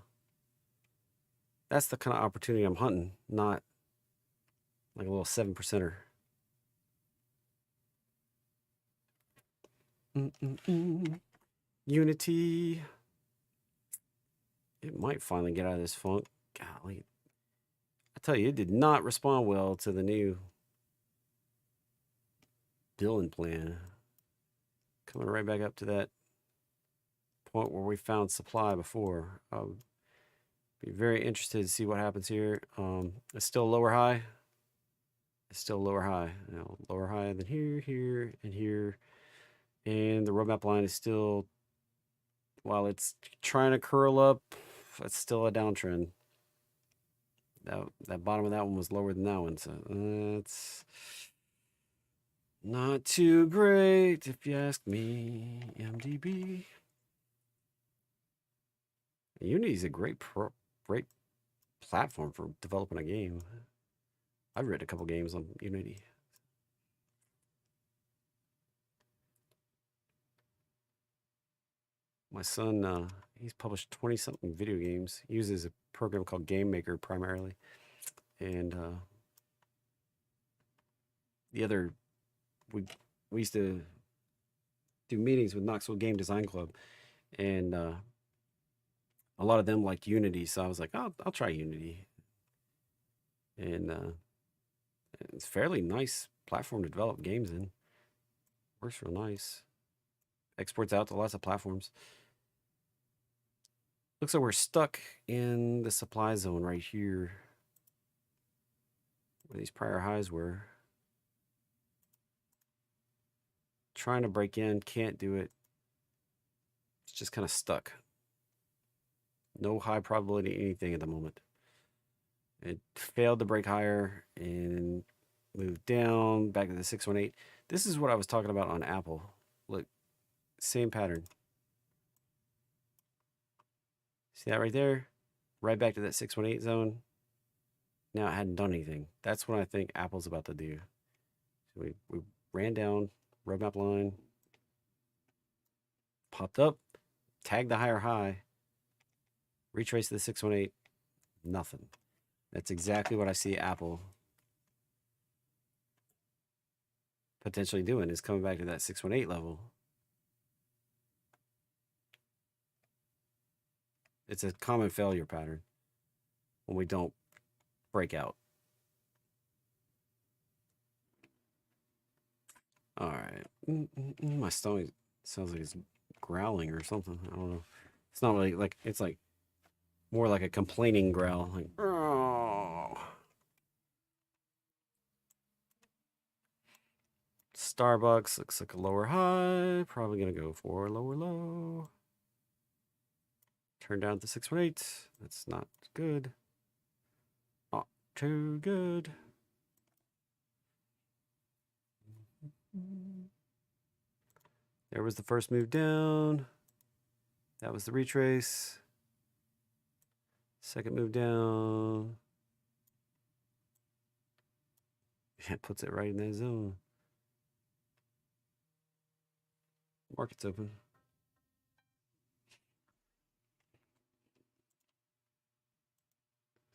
opportunity I'm hunting, not like a little 7%er. Unity. It might finally get out of this funk. Golly. I tell you, it did not respond well to the new billing plan. Coming right back up to that point where we found supply before. I'll be very interested to see what happens here. It's still lower high. It's still lower high. You know, lower high than here, here, and here. And the roadmap line is still, while it's trying to curl up, it's still a downtrend. That bottom of that one was lower than that one, so that's not too great if you ask me. MDB. Unity is a great platform for developing a game. I've read a couple games on Unity. My son, he's published 20-something video games. He uses a program called Game Maker primarily. And we used to do meetings with Knoxville Game Design Club. And a lot of them liked Unity. So I was like, I'll try Unity. And it's a fairly nice platform to develop games in. Works real nice. Exports out to lots of platforms. Looks like we're stuck in the supply zone right here, where these prior highs were. Trying to break in, can't do it. It's just kind of stuck. No high probability anything at the moment. It failed to break higher and moved down back to the 618. This is what I was talking about on Apple. Look, same pattern. See that right there? Right back to that 618 zone. Now it hadn't done anything. That's what I think Apple's about to do. So we ran down, roadmap line, popped up, tagged the higher high, retraced the 618, nothing. That's exactly what I see Apple potentially doing, is coming back to that 618 level. It's a common failure pattern when we don't break out. All right. My stomach sounds like it's growling or something. I don't know. It's not really like, it's like more like a complaining growl. Like, oh. Starbucks looks like a lower high. Probably going to go for a lower low. Turn down to 618. That's not good. Not too good. There was the first move down. That was the retrace. Second move down. It puts it right in that zone. Market's open.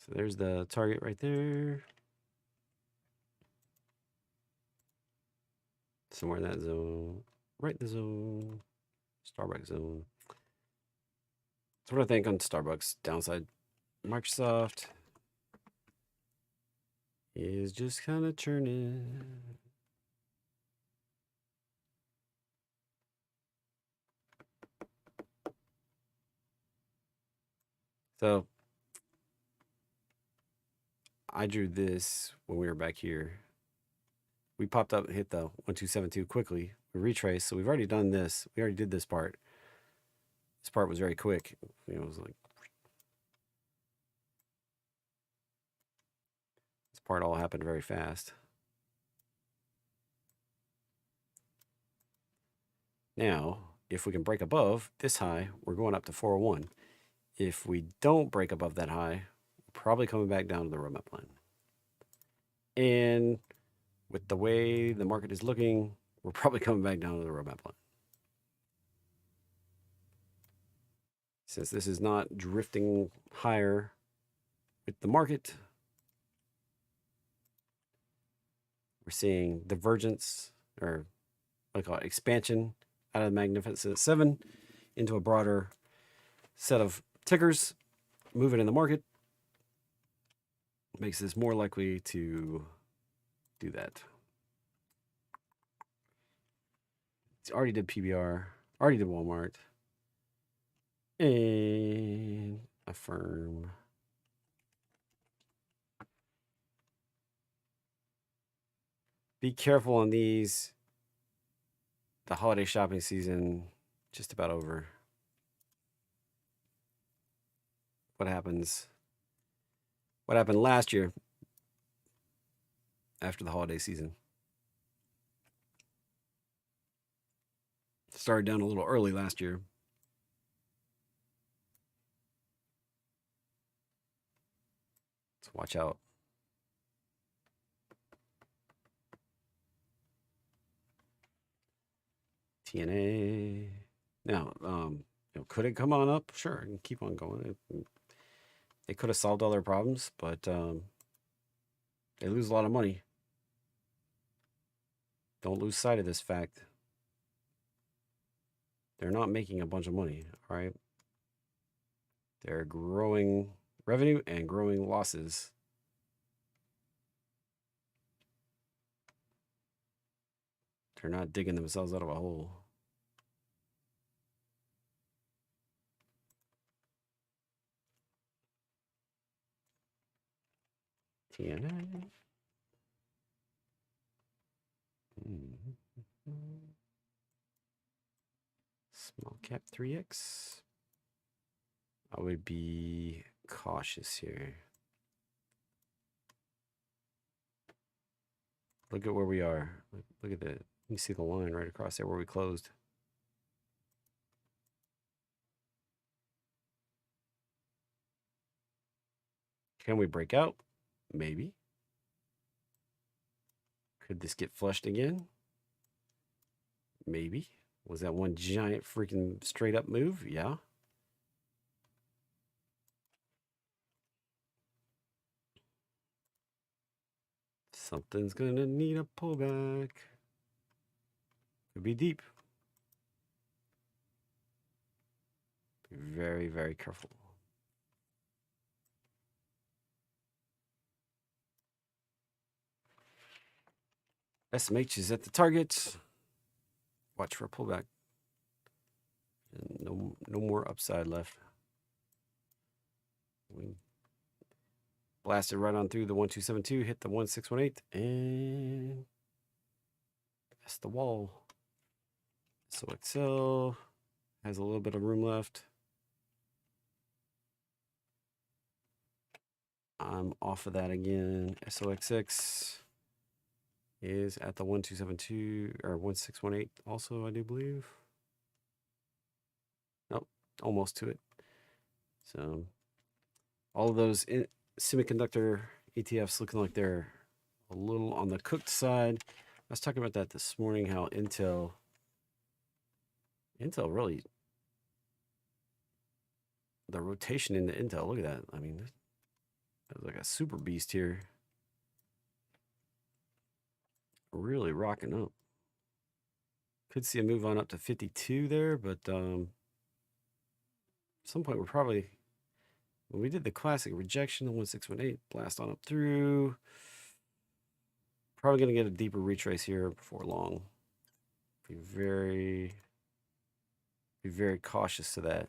So there's the target right there. Somewhere in that zone. Right in the zone. Starbucks zone. That's what I think on Starbucks. Downside. Microsoft is just kind of churning. So I drew this when we were back here. We popped up and hit the 1272 quickly. We retraced. So we've already done this. We already did this part. This part was very quick. You know, it was like part all happened very fast. Now, if we can break above this high, we're going up to 401. If we don't break above that high, we're probably coming back down to the roadmap line. And with the way the market is looking, we're probably coming back down to the roadmap line. Since this is not drifting higher with the market, we're seeing divergence, or what I call it, expansion out of the Magnificent Seven into a broader set of tickers moving in the market. Makes this more likely to do that. It's already did PBR, already did Walmart, and Affirm. Be careful on these. The holiday shopping season just about over. What happens? What happened last year after the holiday season? Started down a little early last year. So watch out. TNA. Now, could it come on up? Sure, and keep on going. They could have solved all their problems, but they lose a lot of money. Don't lose sight of this fact. They're not making a bunch of money, all right? They're growing revenue and growing losses. They're not digging themselves out of a hole. TNA. Small cap 3X. I would be cautious here. Look at where we are. Look at the, you see the line right across there where we closed. Can we break out? Maybe. Could this get flushed again? Maybe. Was that one giant freaking straight up move? Yeah. Something's gonna need a pullback. Could be deep. Be very, very careful. SMH is at the target. Watch for a pullback. And no more upside left. We blasted right on through the 1272, hit the 1618, and that's the wall. So Excel has a little bit of room left. I'm off of that again. SOXX is at the 1272 or 1618 also, I do believe. Nope, almost to it. So all of those semiconductor ETFs looking like they're a little on the cooked side. I was talking about that this morning, how Intel really, the rotation into Intel, look at that. I mean, that was like a super beast here. Really rocking up. Could see a move on up to 52 there, but at some point we're probably, when we did the classic rejection, the 1618, blast on up through. Probably going to get a deeper retrace here before long. Be very cautious to that.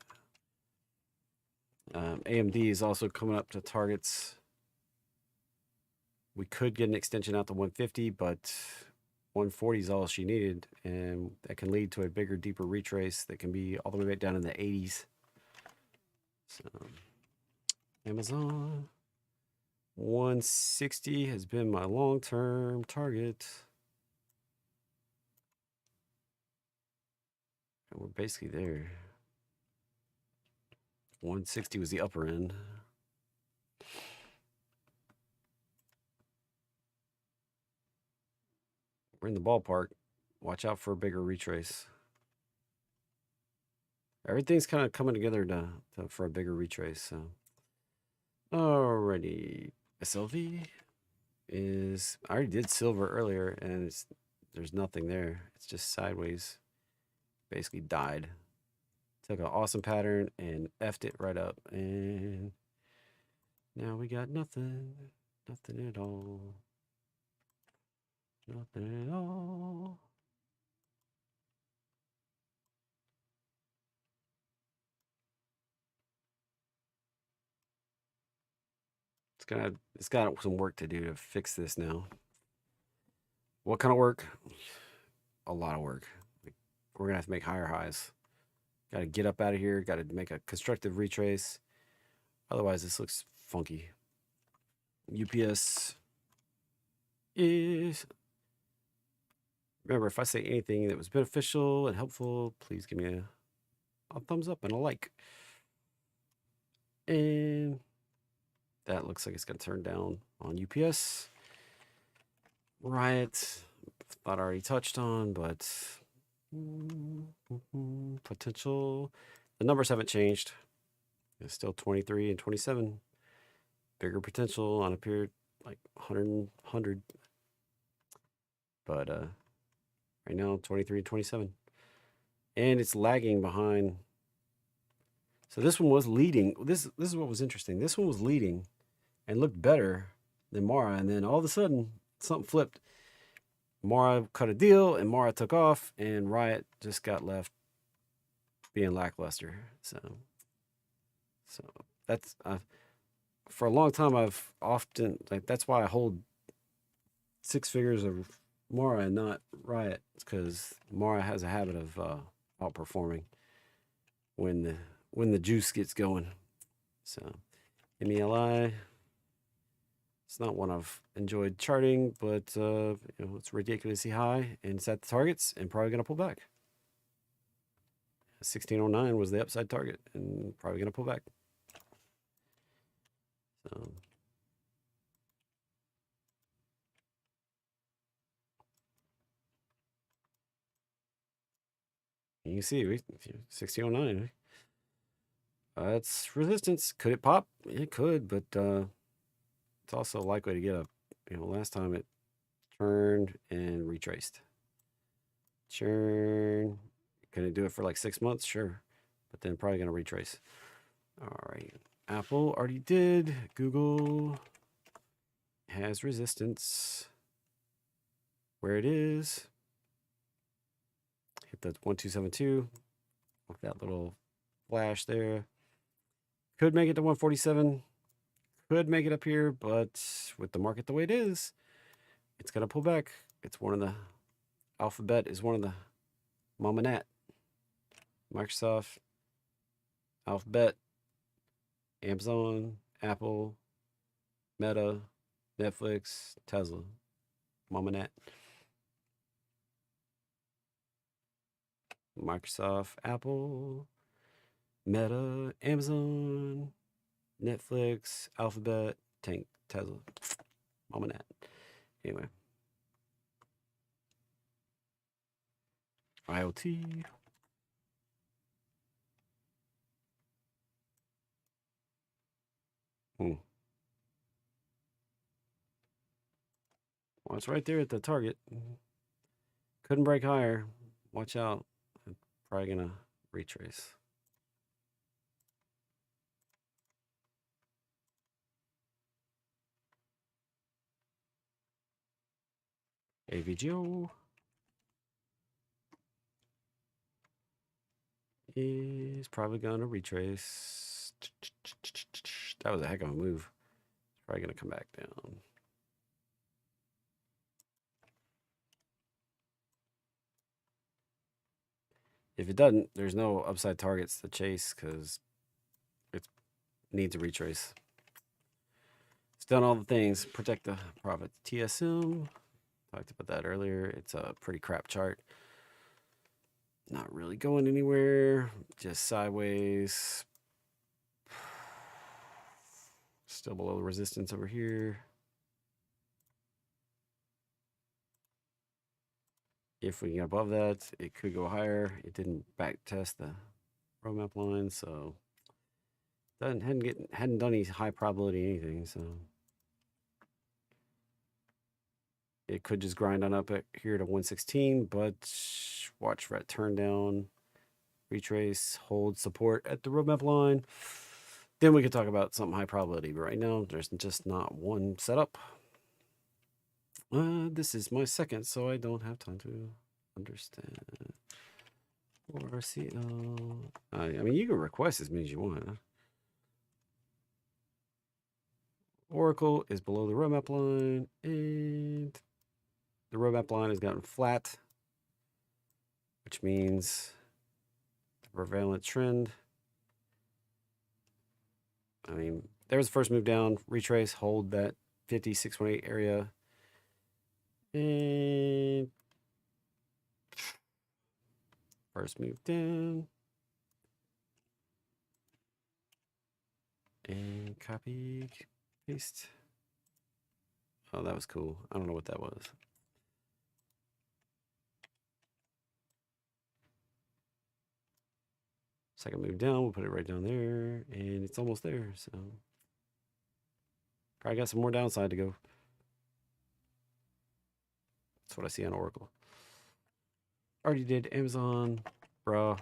AMD is also coming up to targets. We could get an extension out to 150, but 140 is all she needed, and that can lead to a bigger, deeper retrace that can be all the way back down in the 80s. So, Amazon 160 has been my long-term target. And we're basically there. 160 was the upper end. We're in the ballpark. Watch out for a bigger retrace. Everything's kind of coming together for a bigger retrace. So, alrighty, SLV is. I already did silver earlier, and there's nothing there. It's just sideways. Basically died. Took an awesome pattern and effed it right up, and now we got nothing. Nothing at all. Nothing at all. It's got some work to do to fix this now. What kind of work? A lot of work. We're gonna have to make higher highs. Got to get up out of here. Got to make a constructive retrace. Otherwise, this looks funky. UPS is. Remember, if I say anything that was beneficial and helpful, please give me a thumbs up and a like. And that looks like it's going to turn down on UPS. Riot, thought I already touched on, but potential. The numbers haven't changed. It's still 23 and 27. Bigger potential on a period like 100. But right now, 23 and 27. And it's lagging behind. So this one was leading. This is what was interesting. This one was leading and looked better than Mara. And then all of a sudden, something flipped. Mara cut a deal, and Mara took off, and Riot just got left being lackluster. So that's for a long time. I've often that's why I hold 6 figures of Mara and not Riot, because Mara has a habit of outperforming when the juice gets going. So MELI. It's not one I've enjoyed charting, but it's ridiculously high and it's at the targets and probably going to pull back. 1609 was the upside target and probably going to pull back. So you can see 1609. That's resistance. Could it pop? It could, but it's also likely to get a, last time it turned and retraced. Churn. Can it do it for like 6 months? Sure. But then probably going to retrace. All right. Apple already did. Google has resistance. Where it is. Hit the 1272 with that little flash there. Could make it to 147. Could make it up here, but with the market the way it is, it's going to pull back. It's one of the Alphabet is one of the Mama Nat. Microsoft, Alphabet, Amazon, Apple, Meta, Netflix, Tesla, Mama Nat. Microsoft, Apple, Meta, Amazon, Netflix, Alphabet, Tank, Tesla, Mama Nat. Anyway. IoT. Well, it's right there at the target. Couldn't break higher. Watch out. I'm probably going to retrace. AVGO is probably going to retrace. That was a heck of a move. It's probably going to come back down. If it doesn't, there's no upside targets to chase because it needs a retrace. done all the things. Protect the profit. TSM, talked about that earlier. It's a pretty crap chart. Not really going anywhere. Just sideways. Still below the resistance over here. If we get above that, it could go higher. It didn't back test the roadmap line, so hadn't done any high probability anything. So it could just grind on up here to 116, but watch for that turn down, retrace, hold support at the roadmap line. Then we could talk about something high probability. But right now, there's just not one setup. This is my second, so I don't have time to understand. RCL. I mean, you can request as many as you want. Huh? Oracle is below the roadmap line, and the roadmap line has gotten flat, which means the prevalent trend. I mean, there was the first move down, retrace, hold that 56.8 area. And first move down. And copy, paste. Oh, that was cool. I don't know what that was. Second move down, we'll put it right down there. And it's almost there, so. Probably got some more downside to go. That's what I see on Oracle. Already did Amazon, bruh.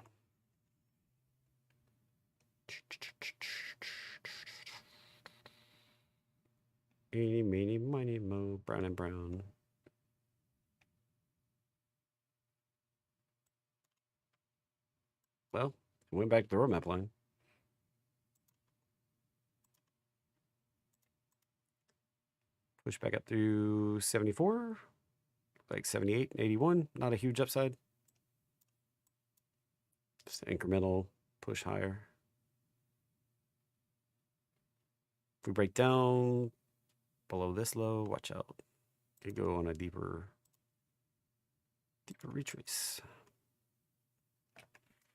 Eeny, meeny, miny, mo, brown and brown. Well, it went back to the roadmap line. Push back up through 74, like 78, 81. Not a huge upside. Just an incremental push higher. If we break down below this low, watch out. Could go on a deeper retrace.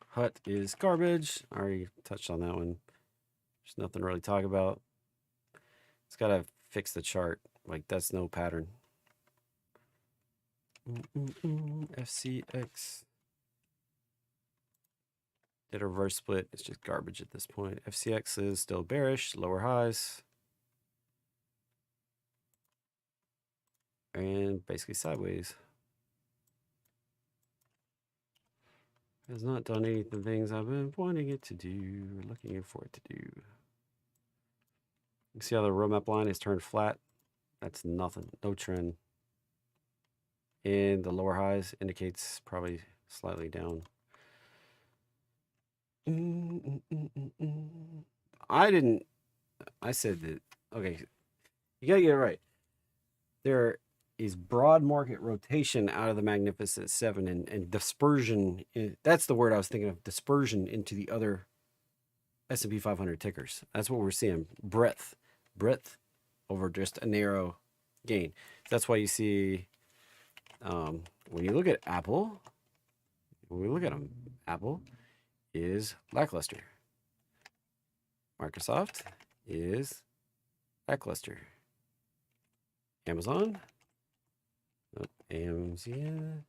Hut is garbage. I already touched on that one. There's nothing to really talk about. It's got to fix the chart. Like, that's no pattern. FCX. Did a reverse split. It's just garbage at this point. FCX is still bearish, lower highs. And basically sideways. Has not done any of the things I've been wanting it to do, looking for it to do. You see how the roadmap line is turned flat? That's nothing, no trend. And the lower highs indicates probably slightly down. I said that, okay, you gotta get it right. There is broad market rotation out of the Magnificent Seven and dispersion. That's the word I was thinking of, dispersion into the other S&P 500 tickers. That's what we're seeing, breadth over just a narrow gain. That's why you see, when you look at Apple, Apple is lackluster. Microsoft is lackluster. Amazon, AMZN,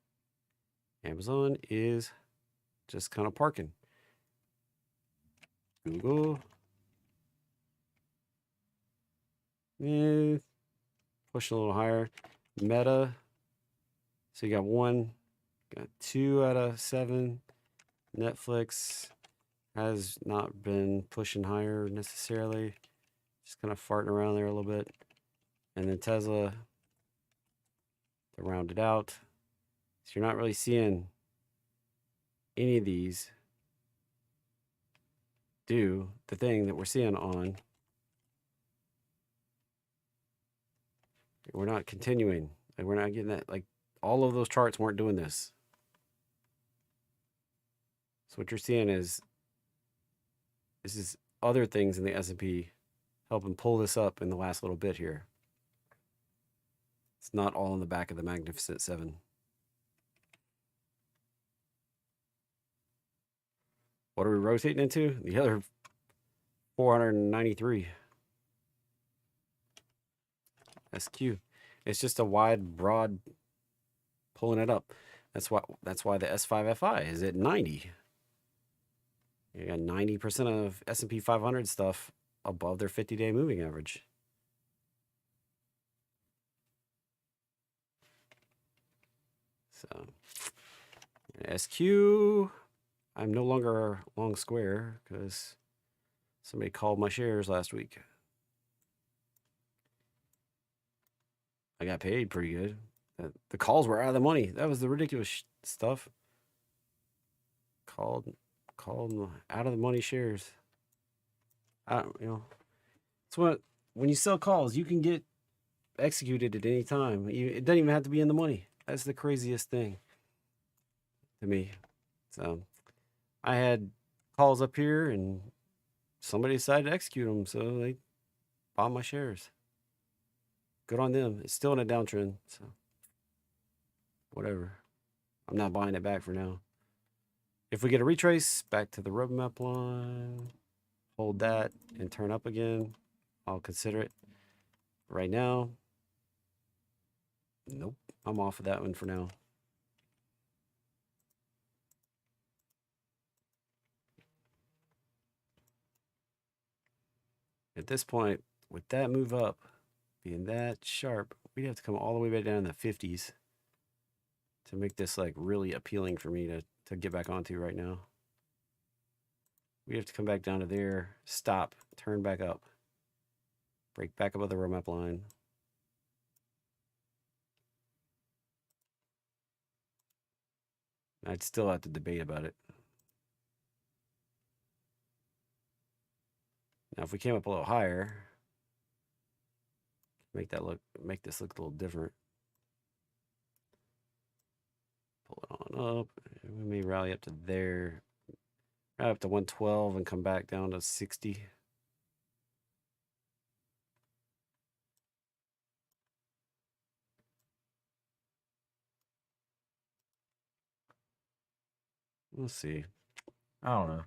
Amazon is just kind of parking. Google, pushing a little higher. Meta, so you got 2 out of 7. Netflix has not been pushing higher necessarily, just kind of farting around there a little bit. And then Tesla, to round it out. So you're not really seeing any of these do the thing that we're seeing on. We're not continuing. Like, we're not getting that. Like, all of those charts weren't doing this. So what you're seeing is, this is other things in the S&P helping pull this up in the last little bit here. It's not all in the back of the Magnificent Seven. What are we rotating into? The other 493. SQ. It's just a wide, broad pulling it up. That's why the S5FI is at 90. You got 90% of S&P 500 stuff above their 50-day moving average. So SQ, I'm no longer long square because somebody called my shares last week. I got paid pretty good. The calls were out of the money. That was the ridiculous stuff. Called out of the money shares. It's when you sell calls, you can get executed at any time. It doesn't even have to be in the money. That's the craziest thing to me. So I had calls up here and somebody decided to execute them, so they bought my shares. Good on them. It's still in a downtrend, so whatever. I'm not buying it back for now. If we get a retrace back to the roadmap line, hold that and turn up again, I'll consider it. Right now, nope, I'm off of that one for now. At this point, with that move up being that sharp, we'd have to come all the way back down in the 50s to make this like really appealing for me to get back onto right now. We have to come back down to there, stop, turn back up, break back above the roadmap line. I'd still have to debate about it. Now, if we came up a little higher, make this look a little different. Pull it on up. We may rally up to there, right up to 112 and come back down to 60. We'll see. I don't know.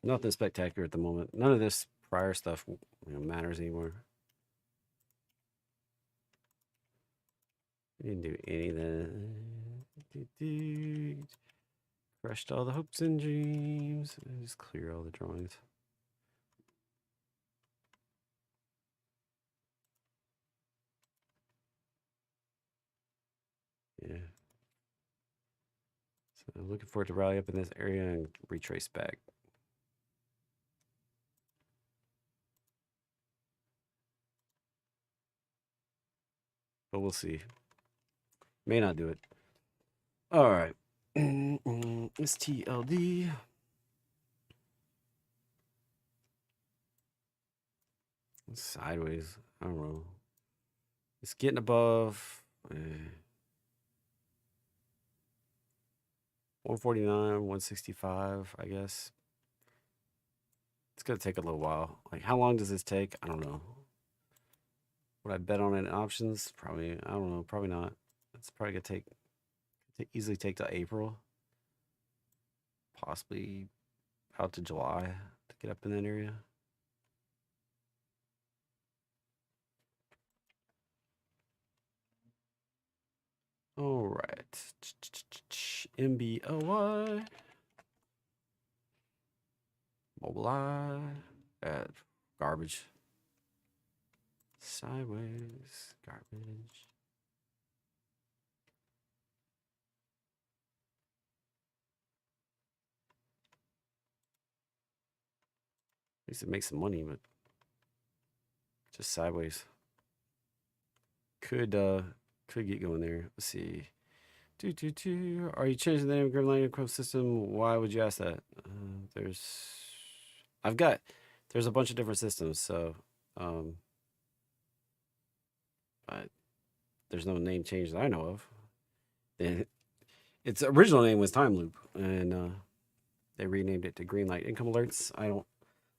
Nothing spectacular at the moment. None of this prior stuff matters anymore. We didn't do any of that. Crushed all the hopes and dreams. Just clear all the drawings. Yeah. So I'm looking for it to rally up in this area and retrace back. But we'll see. May not do it. All right. STLD. Sideways. I don't know. It's getting above 149, 165, I guess. It's going to take a little while. Like, how long does this take? I don't know. Would I bet on it in options? Probably. I don't know. Probably not. It's probably going to easily take to April. Possibly out to July to get up in that area. All right. MBOY. Mobileye. Garbage. Sideways. Garbage. At least it makes some money, but just sideways. Could get going there. Let's see. Are you changing the name of Grimline Equip System? Why would you ask that? There's a bunch of different systems, so but there's no name change that I know of. Its original name was Time Loop, and they renamed it to Greenlight Income Alerts. I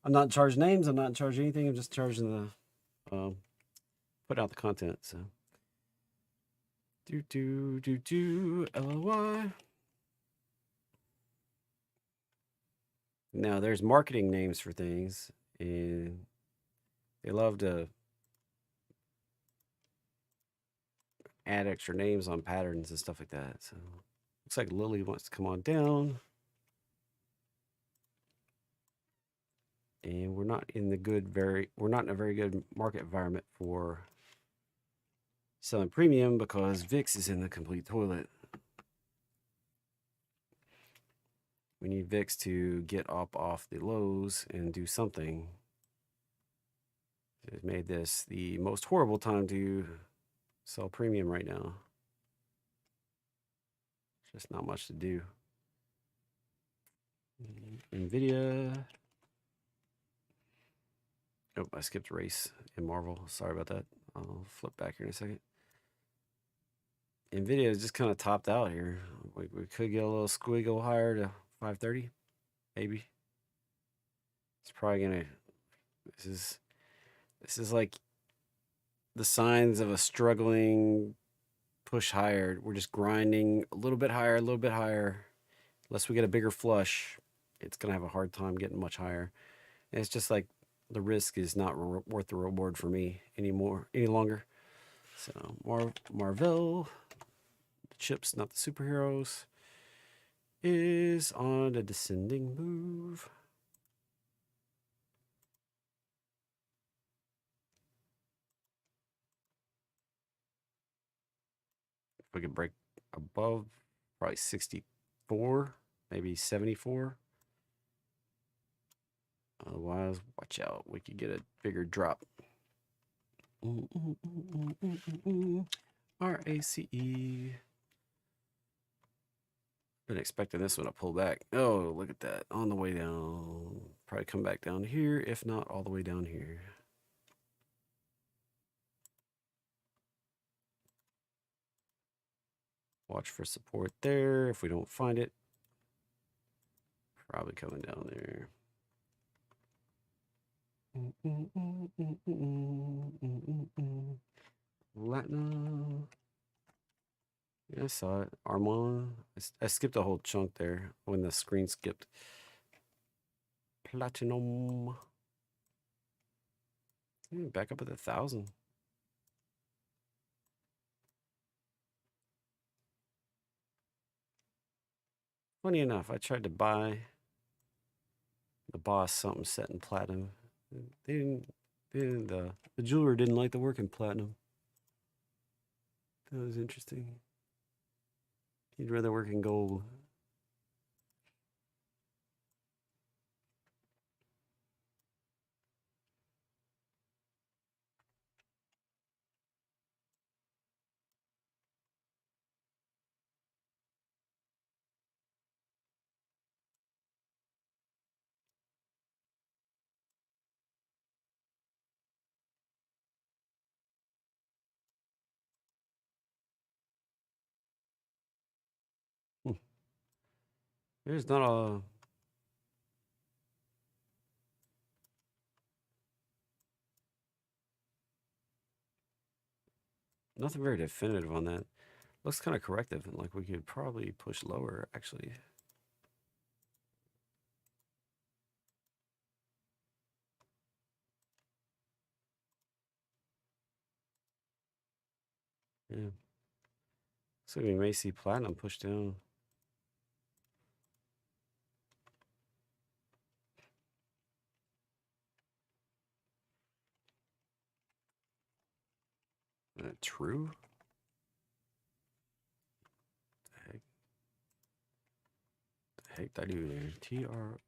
I'm not in charge of names. I'm not in charge of anything. I'm just charging the putting out the content. So LOY. Now there's marketing names for things, and they love to add extra names on patterns and stuff like that. So looks like Lily wants to come on down. And we're not in a very good market environment for selling premium because VIX is in the complete toilet. We need VIX to get up off the lows and do something. It made this the most horrible time to sell premium right now. Just not much to do. NVIDIA. Oh, I skipped race in Marvel. Sorry about that. I'll flip back here in a second. NVIDIA is just kind of topped out here. We could get a little squiggle higher to 530, maybe. It's probably gonna. This is like the signs of a struggling push higher. We're just grinding a little bit higher, a little bit higher. Unless we get a bigger flush, it's gonna have a hard time getting much higher. And it's just like the risk is not worth the reward for me any longer. So Marvel, the chips, not the superheroes, is on a descending move. If we could break above probably 64, maybe 74. Otherwise, watch out. We could get a bigger drop. RACE. Been expecting this one to pull back. Oh, look at that. On the way down. Probably come back down here, if not all the way down here. Watch for support there. If we don't find it, probably coming down there. Latin. Yeah, I saw it. Armand. I skipped a whole chunk there when the screen skipped. Platinum. Back up at 1,000. Funny enough, I tried to buy the boss something set in platinum. The jeweler didn't like the work in platinum. That was interesting. He'd rather work in gold. There's not a nothing very definitive on that. Looks kind of corrective, and like we could probably push lower actually. Yeah. So we may see platinum push down. True. The heck did I do there? TRO.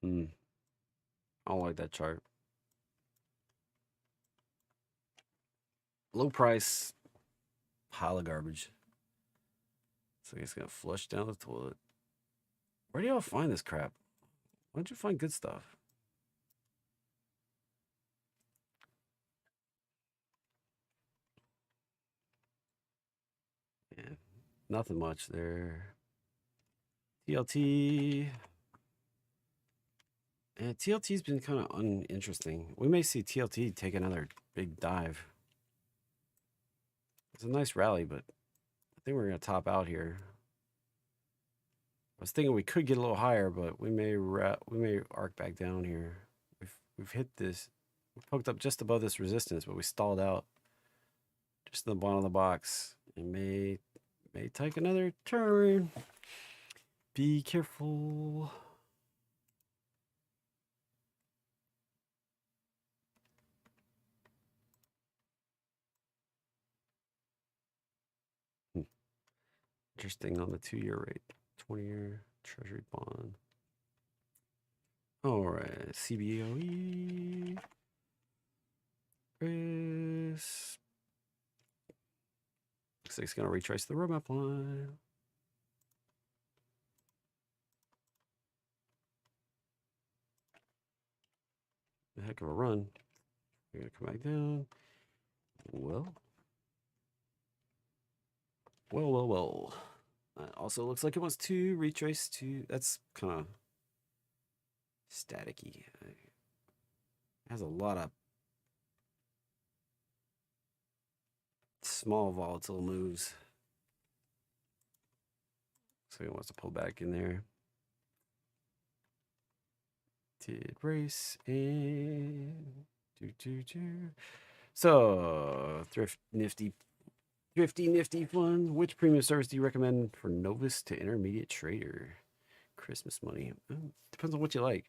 I don't like that chart. Low price, pile of garbage. So it's gonna flush down the toilet. Where do y'all find this crap? Why don't you find good stuff? nothing much there. TLT. And TLT's been kind of uninteresting. We may see TLT take another big dive. It's a nice rally, but I think we're going to top out here. I was thinking we could get a little higher, but we may arc back down here. We've hit this. We poked up just above this resistance, but we stalled out just in the bottom of the box. It may take another turn. Be careful. Interesting on the 2-year rate. 20-year Treasury bond. All right, CBOE. Looks like it's going to retrace the roadmap line. A heck of a run. We're going to come back down. Well. Also looks like it wants to retrace to, that's kind of staticky. It has a lot of small volatile moves. So it wants to pull back in there. Did race and So thrifty nifty fund. Which premium service do you recommend for novice to intermediate trader? Christmas money. Depends on what you like.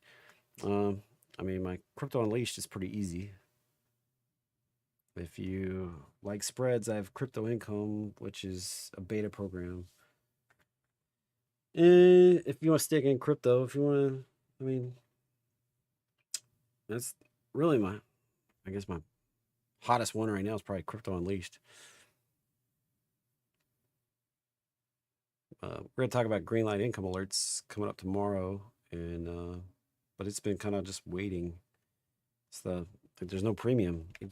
I mean, my Crypto Unleashed is pretty easy. If you like spreads, I have Crypto Income, which is a beta program. And if you want to stick in crypto, if you want to, I mean, that's really I guess my hottest one right now is probably Crypto Unleashed. We're going to talk about Greenlight income alerts coming up tomorrow, and but it's been kind of just waiting. There's no premium. You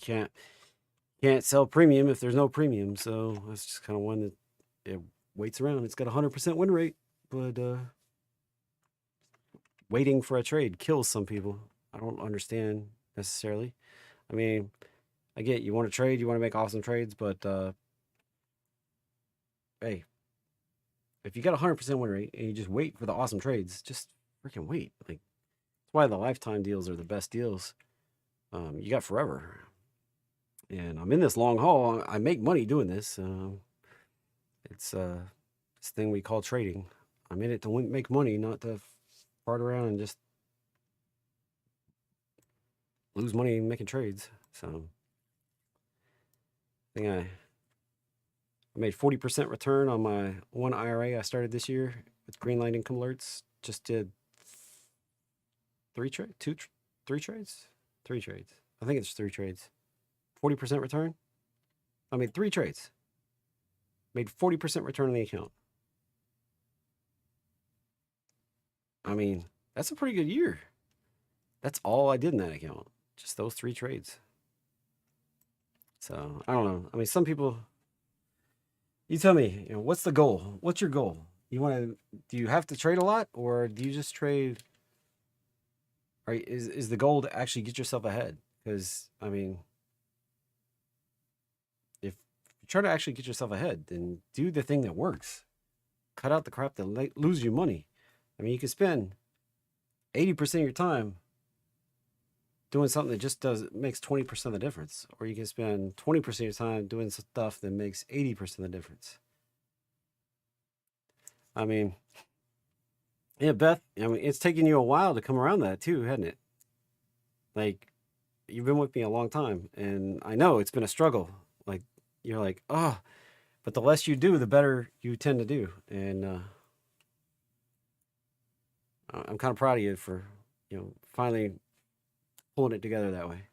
can't sell premium if there's no premium. So that's just kind of one that it waits around. It's got a 100% win rate, but waiting for a trade kills some people. I don't understand necessarily. I mean, I get you want to trade, you want to make awesome trades, but hey, if you got a 100% win rate and you just wait for the awesome trades, just freaking wait. Like, that's why the lifetime deals are the best deals. You got forever. And I'm in this long haul. I make money doing this. It's this thing we call trading. I'm in it to make money, not to fart around and just lose money making trades. So I think I made 40% return on my one IRA I started this year with Greenlight income alerts. Just did three trades. I think it's 3 trades. 40% return. I made 3 trades. Made 40% return on the account. I mean, that's a pretty good year. That's all I did in that account. Just those 3 trades. So I don't know. I mean, some people. You tell me, what's the goal? What's your goal? Do you have to trade a lot, or do you just trade? Or is the goal to actually get yourself ahead? Because, I mean, if you try to actually get yourself ahead, then do the thing that works. Cut out the crap that lose you money. I mean, you can spend 80% of your time doing something that just makes 20% of the difference. Or you can spend 20% of your time doing stuff that makes 80% of the difference. I mean, yeah, Beth, I mean, it's taken you a while to come around that too, hasn't it? Like, you've been with me a long time, and I know it's been a struggle. Like, you're like, oh, but the less you do, the better you tend to do. And I'm kind of proud of you for, finally pulling it together that way.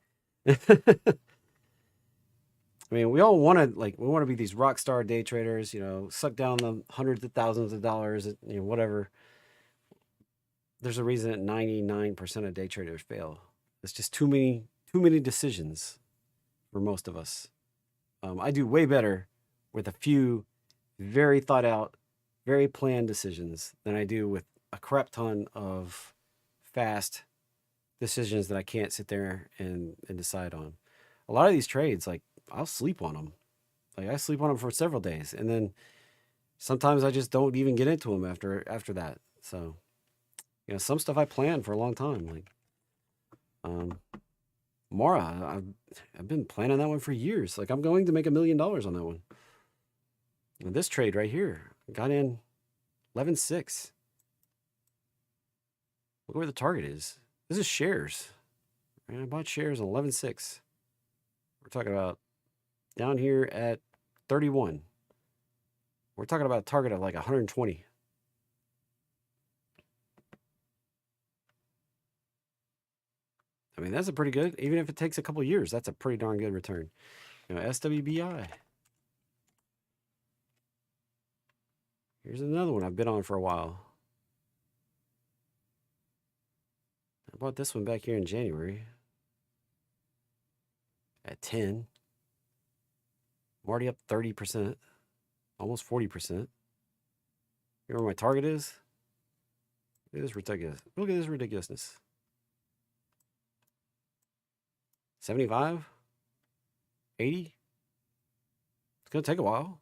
I mean, we all want to be these rock star day traders, suck down the hundreds of thousands of dollars, whatever. There's a reason that 99% of day traders fail. It's just too many decisions for most of us. I do way better with a few very thought out, very planned decisions than I do with a crap ton of fast decisions that I can't sit there and decide on. A lot of these trades, like I'll sleep on them. Like I sleep on them for several days, and then sometimes I just don't even get into them after that. So, some stuff I planned for a long time. Like Mara, I've been planning that one for years. Like I'm going to make $1 million on that one. And this trade right here got in 11.6. Look where the target is. This is shares. Right? I bought shares on 11.6. We're talking about down here at 31. We're talking about a target of like 120. I mean, that's a pretty good, even if it takes a couple of years, that's a pretty darn good return. SWBI. Here's another one I've been on for a while. I bought this one back here in January at 10. I'm already up 30%, almost 40%. You know where my target is? Look at this ridiculous. Look at this ridiculousness. 75? 80? It's going to take a while.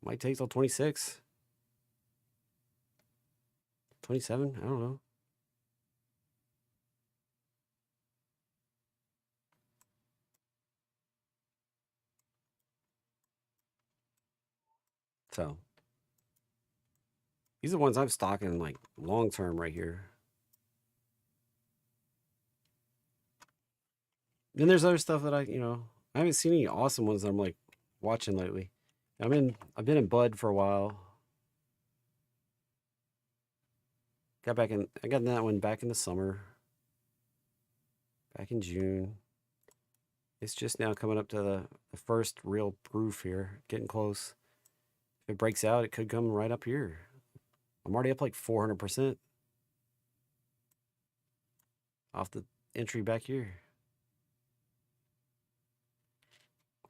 Might take till 26. 27? I don't know. So, these are the ones I'm stocking like long term right here. Then there's other stuff that I haven't seen any awesome ones that I'm like watching lately. I've been in Bud for a while. I got that one back in the summer. Back in June. It's just now coming up to the first real proof here. Getting close. If it breaks out, it could come right up here. I'm already up like 400% off the entry back here.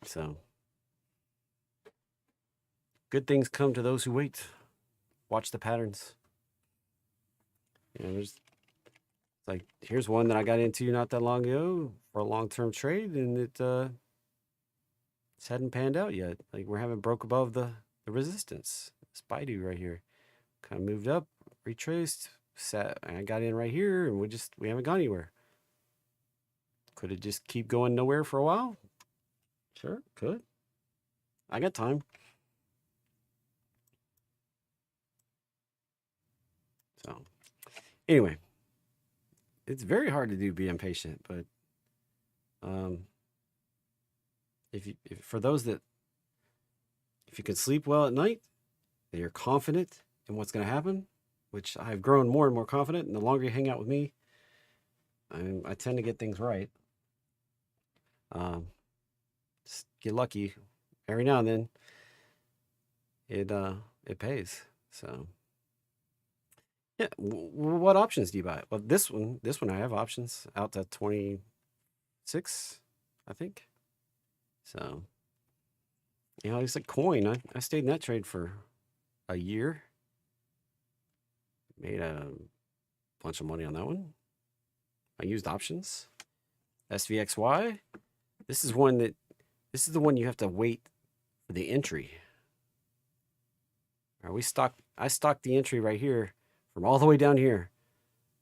So, good things come to those who wait. Watch the patterns. There's like, here's one that I got into not that long ago for a long-term trade, and it hadn't panned out yet. Like we haven't broke above the resistance. This Baidu right here kind of moved up, retraced, sat. I got in right here, and we haven't gone anywhere. Could it just keep going nowhere for a while? Sure, could. I got time. So, anyway, it's very hard to do being patient, but if for those that, if you can sleep well at night, that you're confident in what's going to happen, which I've grown more and more confident, and the longer you hang out with me, I tend to get things right. Just get lucky every now and then. It pays. So yeah, what options do you buy? Well, this one I have options out to 26, I think. So it's a coin. I stayed in that trade for a year. Made a bunch of money on that one. I used options. SVXY. This is the one you have to wait for the entry. All right, I stocked the entry right here from all the way down here.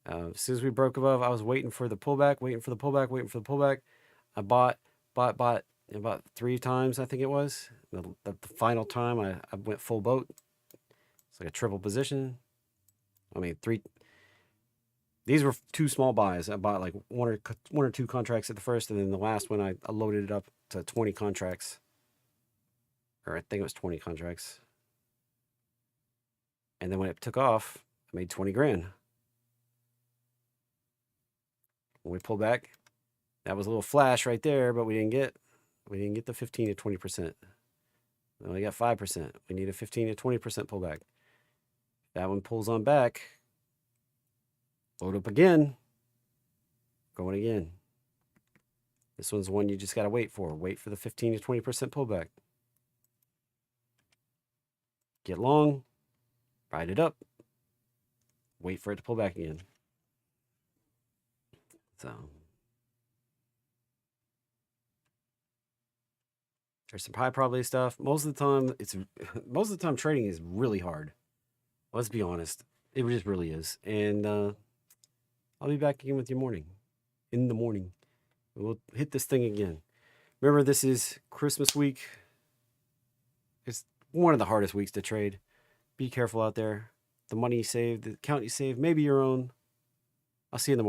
As soon as we broke above, I was waiting for the pullback, waiting for the pullback. I bought about 3 times, I think it was. The final time I went full boat. It's like a triple position. I mean, 3. These were 2 small buys. I bought like one or 2 contracts at the first, and then the last one I loaded it up to 20 contracts. Or I think it was 20 contracts. And then when it took off, I made 20 grand. When we pulled back, that was a little flash right there, but we didn't get the 15 to 20%. We only got 5%. We need a 15 to 20% pullback. That one pulls on back. Load up again. Going again. This one's one you just got to wait for. Wait for the 15 to 20% pullback. get long, ride it up, wait for it to pull back again. So there's some high probability stuff. Most of the time trading is really hard. Let's be honest. It just really is. And I'll be back again with you in the morning. We'll hit this thing again. Remember, this is Christmas week. It's one of the hardest weeks to trade. Be careful out there. The money you save, the account you save, maybe your own. I'll see you in the morning.